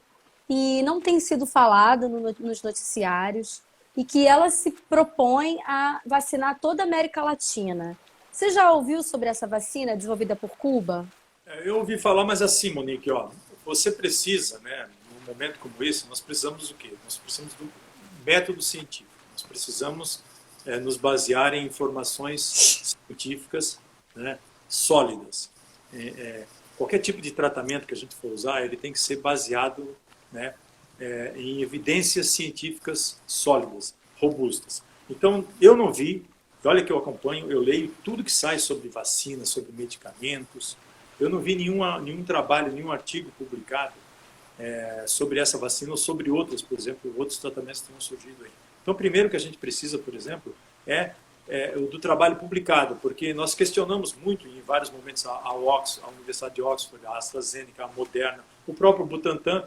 e não tem sido falada nos noticiários e que ela se propõe a vacinar toda a América Latina. Você já ouviu sobre essa vacina desenvolvida por Cuba? Eu ouvi falar, mas assim, Monique, ó, você precisa, né, num momento como esse, nós precisamos do quê? Nós precisamos do método científico. Nós precisamos nos basear em informações científicas, né, sólidas. Qualquer tipo de tratamento que a gente for usar, ele tem que ser baseado, né, em evidências científicas sólidas, robustas. Então, eu não vi, olha que eu acompanho, eu leio tudo que sai sobre vacinas, sobre medicamentos. Eu não vi nenhum trabalho, nenhum artigo publicado sobre essa vacina ou sobre outras, por exemplo, outros tratamentos que tenham surgido aí. Então, primeiro que a gente precisa, por exemplo, é o do trabalho publicado, porque nós questionamos muito em vários momentos a Universidade de Oxford, a AstraZeneca, a Moderna, o próprio Butantan,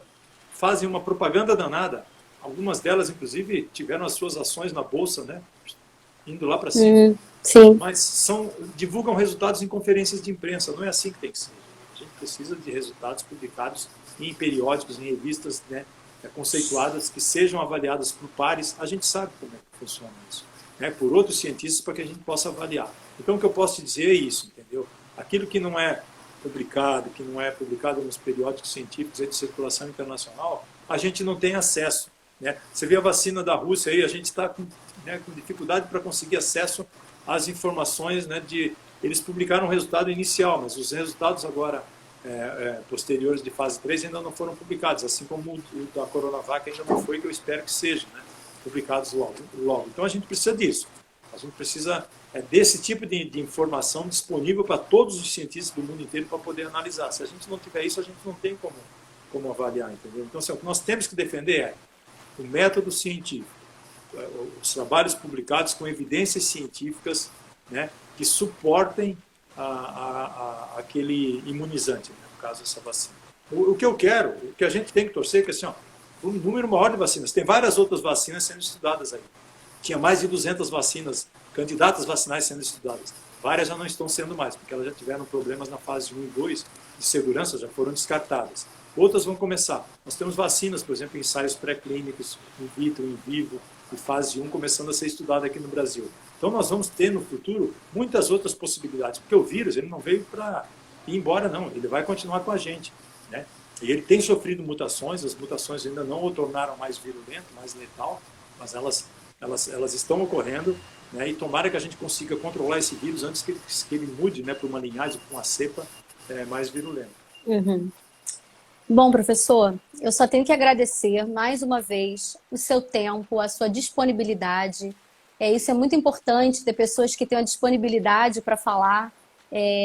fazem uma propaganda danada. Algumas delas, inclusive, tiveram as suas ações na Bolsa, né, indo lá para cima. Sim. Mas divulgam resultados em conferências de imprensa. Não é assim que tem que ser. A gente precisa de resultados publicados em periódicos, em revistas, né, conceituadas, que sejam avaliadas por pares. A gente sabe como é que funciona isso, né, por outros cientistas, para que a gente possa avaliar. Então, o que eu posso te dizer é isso, entendeu? Aquilo que não é publicado nos periódicos científicos de circulação internacional, a gente não tem acesso, né? Você vê a vacina da Rússia aí, a gente está com dificuldade para conseguir acesso às informações, né, eles publicaram o resultado inicial, mas os resultados agora posteriores de fase 3 ainda não foram publicados, assim como o da Coronavac ainda não foi, que eu espero que seja, né, publicados logo. Então a gente precisa disso. A gente precisa desse tipo de informação disponível para todos os cientistas do mundo inteiro para poder analisar. Se a gente não tiver isso, a gente não tem como avaliar, entendeu? Então, assim, o que nós temos que defender é o método científico, os trabalhos publicados com evidências científicas, né, que suportem aquele imunizante, né, no caso essa vacina. O que eu quero, o que a gente tem que torcer é que assim, ó, um número maior de vacinas. Tem várias outras vacinas sendo estudadas aí. Tinha mais de 200 vacinas, candidatas vacinais sendo estudadas. Várias já não estão sendo mais, porque elas já tiveram problemas na fase 1 e 2 de segurança, já foram descartadas. Outras vão começar. Nós temos vacinas, por exemplo, ensaios pré-clínicos, in vitro, in vivo, de fase 1, começando a ser estudada aqui no Brasil. Então nós vamos ter no futuro muitas outras possibilidades, porque o vírus ele não veio para ir embora, não. Ele vai continuar com a gente, né? E ele tem sofrido mutações, as mutações ainda não o tornaram mais virulento, mais letal, mas elas estão ocorrendo, né? E tomara que a gente consiga controlar esse vírus antes que ele mude, né, para uma linhagem, para uma cepa mais virulenta. Uhum. Bom, professor, eu só tenho que agradecer mais uma vez o seu tempo, a sua disponibilidade. Isso é muito importante, ter pessoas que têm a disponibilidade para falar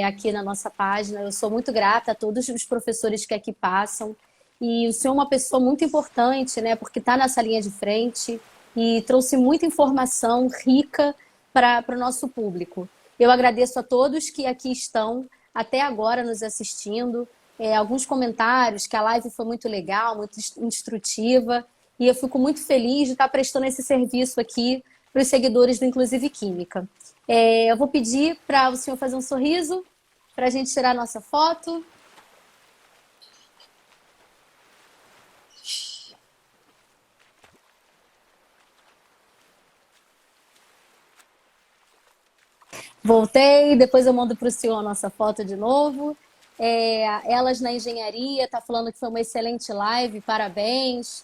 aqui na nossa página. Eu sou muito grata a todos os professores que aqui passam. E o senhor é uma pessoa muito importante, né, porque está nessa linha de frente e trouxe muita informação rica para o nosso público. Eu agradeço a todos que aqui estão até agora nos assistindo. Alguns comentários, que a live foi muito legal, muito instrutiva, e eu fico muito feliz de estar prestando esse serviço aqui para os seguidores do Inclusive Química. Eu vou pedir para o senhor fazer um sorriso, para a gente tirar a nossa foto. Voltei, depois eu mando para o senhor a nossa foto de novo. Elas na Engenharia, está falando que foi uma excelente live, parabéns.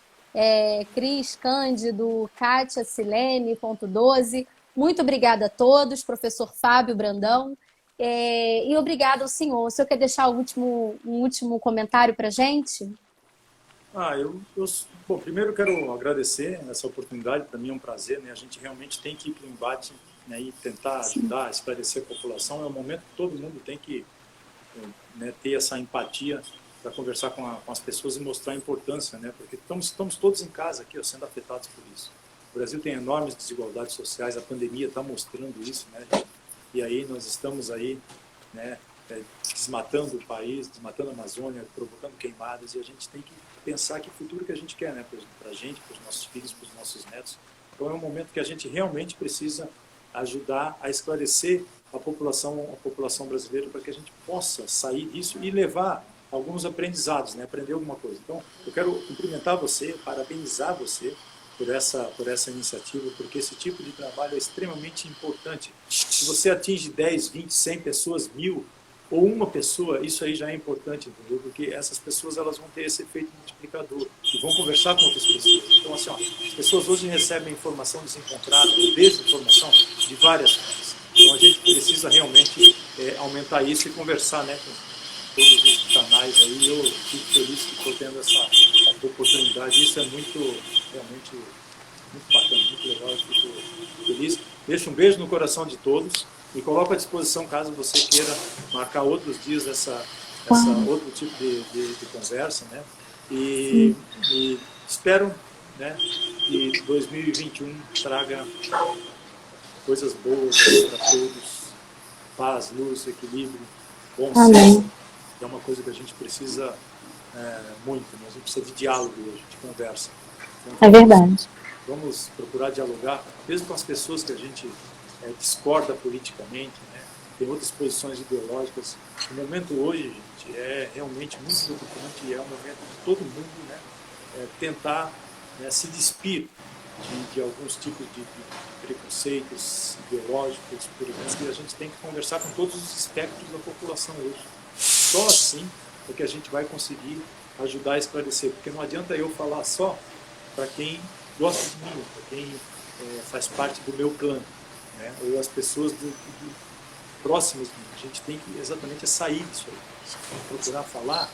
Cris Cândido, Kátia Silene.12. Muito obrigada a todos, professor Fábio Brandão. E obrigada ao senhor. O senhor quer deixar um último comentário para a gente? Bom, primeiro eu quero agradecer essa oportunidade, para mim é um prazer, né? A gente realmente tem que ir para o embate, né, e tentar ajudar, esclarecer a população. É um momento que todo mundo tem que né, ter essa empatia para conversar com as pessoas e mostrar a importância, né? Porque estamos todos em casa aqui, ó, sendo afetados por isso. O Brasil tem enormes desigualdades sociais, a pandemia está mostrando isso, né? E aí nós estamos aí, né, desmatando o país, desmatando a Amazônia, provocando queimadas, e a gente tem que pensar que futuro que a gente quer, né? Para a gente, para os nossos filhos, para os nossos netos. Então é um momento que a gente realmente precisa ajudar a esclarecer a população brasileira para que a gente possa sair disso e levar alguns aprendizados, né? Aprender alguma coisa. Então, eu quero cumprimentar você, parabenizar você por essa iniciativa, porque esse tipo de trabalho é extremamente importante. Se você atinge 10, 20, 100 pessoas, 1000 ou uma pessoa, isso aí já é importante, entendeu? Porque essas pessoas elas vão ter esse efeito multiplicador e vão conversar com outras pessoas. Então, assim, ó, as pessoas hoje recebem informação desencontrada, desinformação de várias formas. Então, a gente precisa realmente aumentar isso e conversar, né, com todos os canais aí. Eu fico feliz que estou tendo essa oportunidade. Isso é realmente muito bacana, muito legal. Eu fico feliz. Deixo um beijo no coração de todos e coloco à disposição, caso você queira marcar outros dias essa outro tipo de conversa, né? E espero, né, que 2021 traga coisas boas para todos, paz, luz, equilíbrio, bom senso. É uma coisa que a gente precisa muito, né? A gente precisa de diálogo hoje, de conversa. Então, É verdade. vamos procurar dialogar, mesmo com as pessoas que a gente discorda politicamente, né? Tem outras posições ideológicas. O momento hoje, gente, é realmente muito preocupante e é um momento de todo mundo, né, tentar, né, se despir de alguns tipos de preconceitos ideológicos, por exemplo, e a gente tem que conversar com todos os espectros da população hoje. Só assim é que a gente vai conseguir ajudar a esclarecer, porque não adianta eu falar só para quem gosta de mim, para quem faz parte do meu clã, né, ou as pessoas próximas de mim. A gente tem que exatamente sair disso aí, procurar falar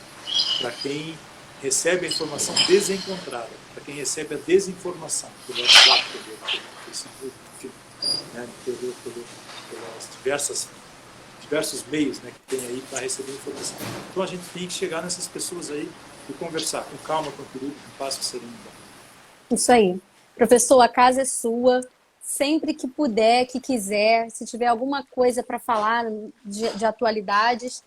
para quem recebe a informação desencontrada, para quem recebe a desinformação pelo WhatsApp, pelo Facebook, enfim, né, pelos diversos meios, né, que tem aí para receber informação. Então a gente tem que chegar nessas pessoas aí e conversar com calma, com equilíbrio, com paz, com serenidade. Isso aí. Professor, a casa é sua. Sempre que puder, que quiser, se tiver alguma coisa para falar de atualidades,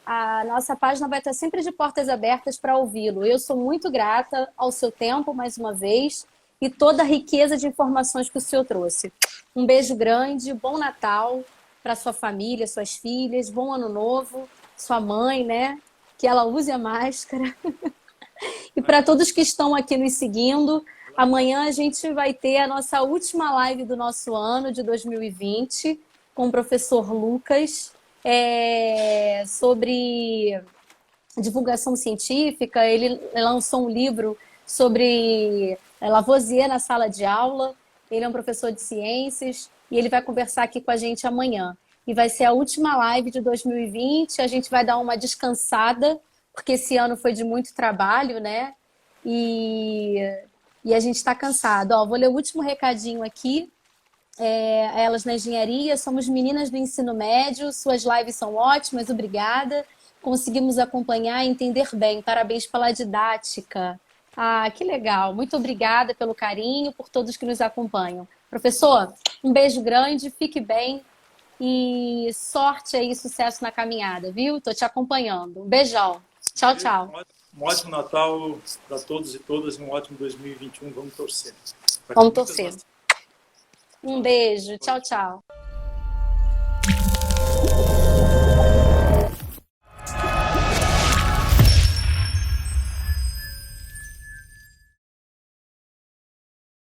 a nossa página vai estar sempre de portas abertas para ouvi-lo. Eu sou muito grata ao seu tempo, mais uma vez, e toda a riqueza de informações que o senhor trouxe. Um beijo grande, bom Natal para sua família, suas filhas, bom Ano Novo, sua mãe, né? Que ela use a máscara. E para todos que estão aqui nos seguindo, amanhã a gente vai ter a nossa última live do nosso ano, de 2020, com o professor Lucas, sobre divulgação científica. Ele lançou um livro sobre Lavoisier na sala de aula. Ele é um professor de ciências e ele vai conversar aqui com a gente amanhã. E vai ser a última live de 2020, a gente vai dar uma descansada, porque esse ano foi de muito trabalho, né? E a gente está cansado. Ó, vou ler o último recadinho aqui. Elas na engenharia, somos meninas do ensino médio, suas lives são ótimas, obrigada. Conseguimos acompanhar e entender bem. Parabéns pela didática. Ah, que legal. Muito obrigada pelo carinho, por todos que nos acompanham. Professor, um beijo grande, fique bem e sorte aí, sucesso na caminhada, viu? Tô te acompanhando. Um beijão. Tchau, tchau. Um ótimo Natal para todos e todas e um ótimo 2021. Vamos torcer. Vamos torcer. Um beijo. Tchau, tchau.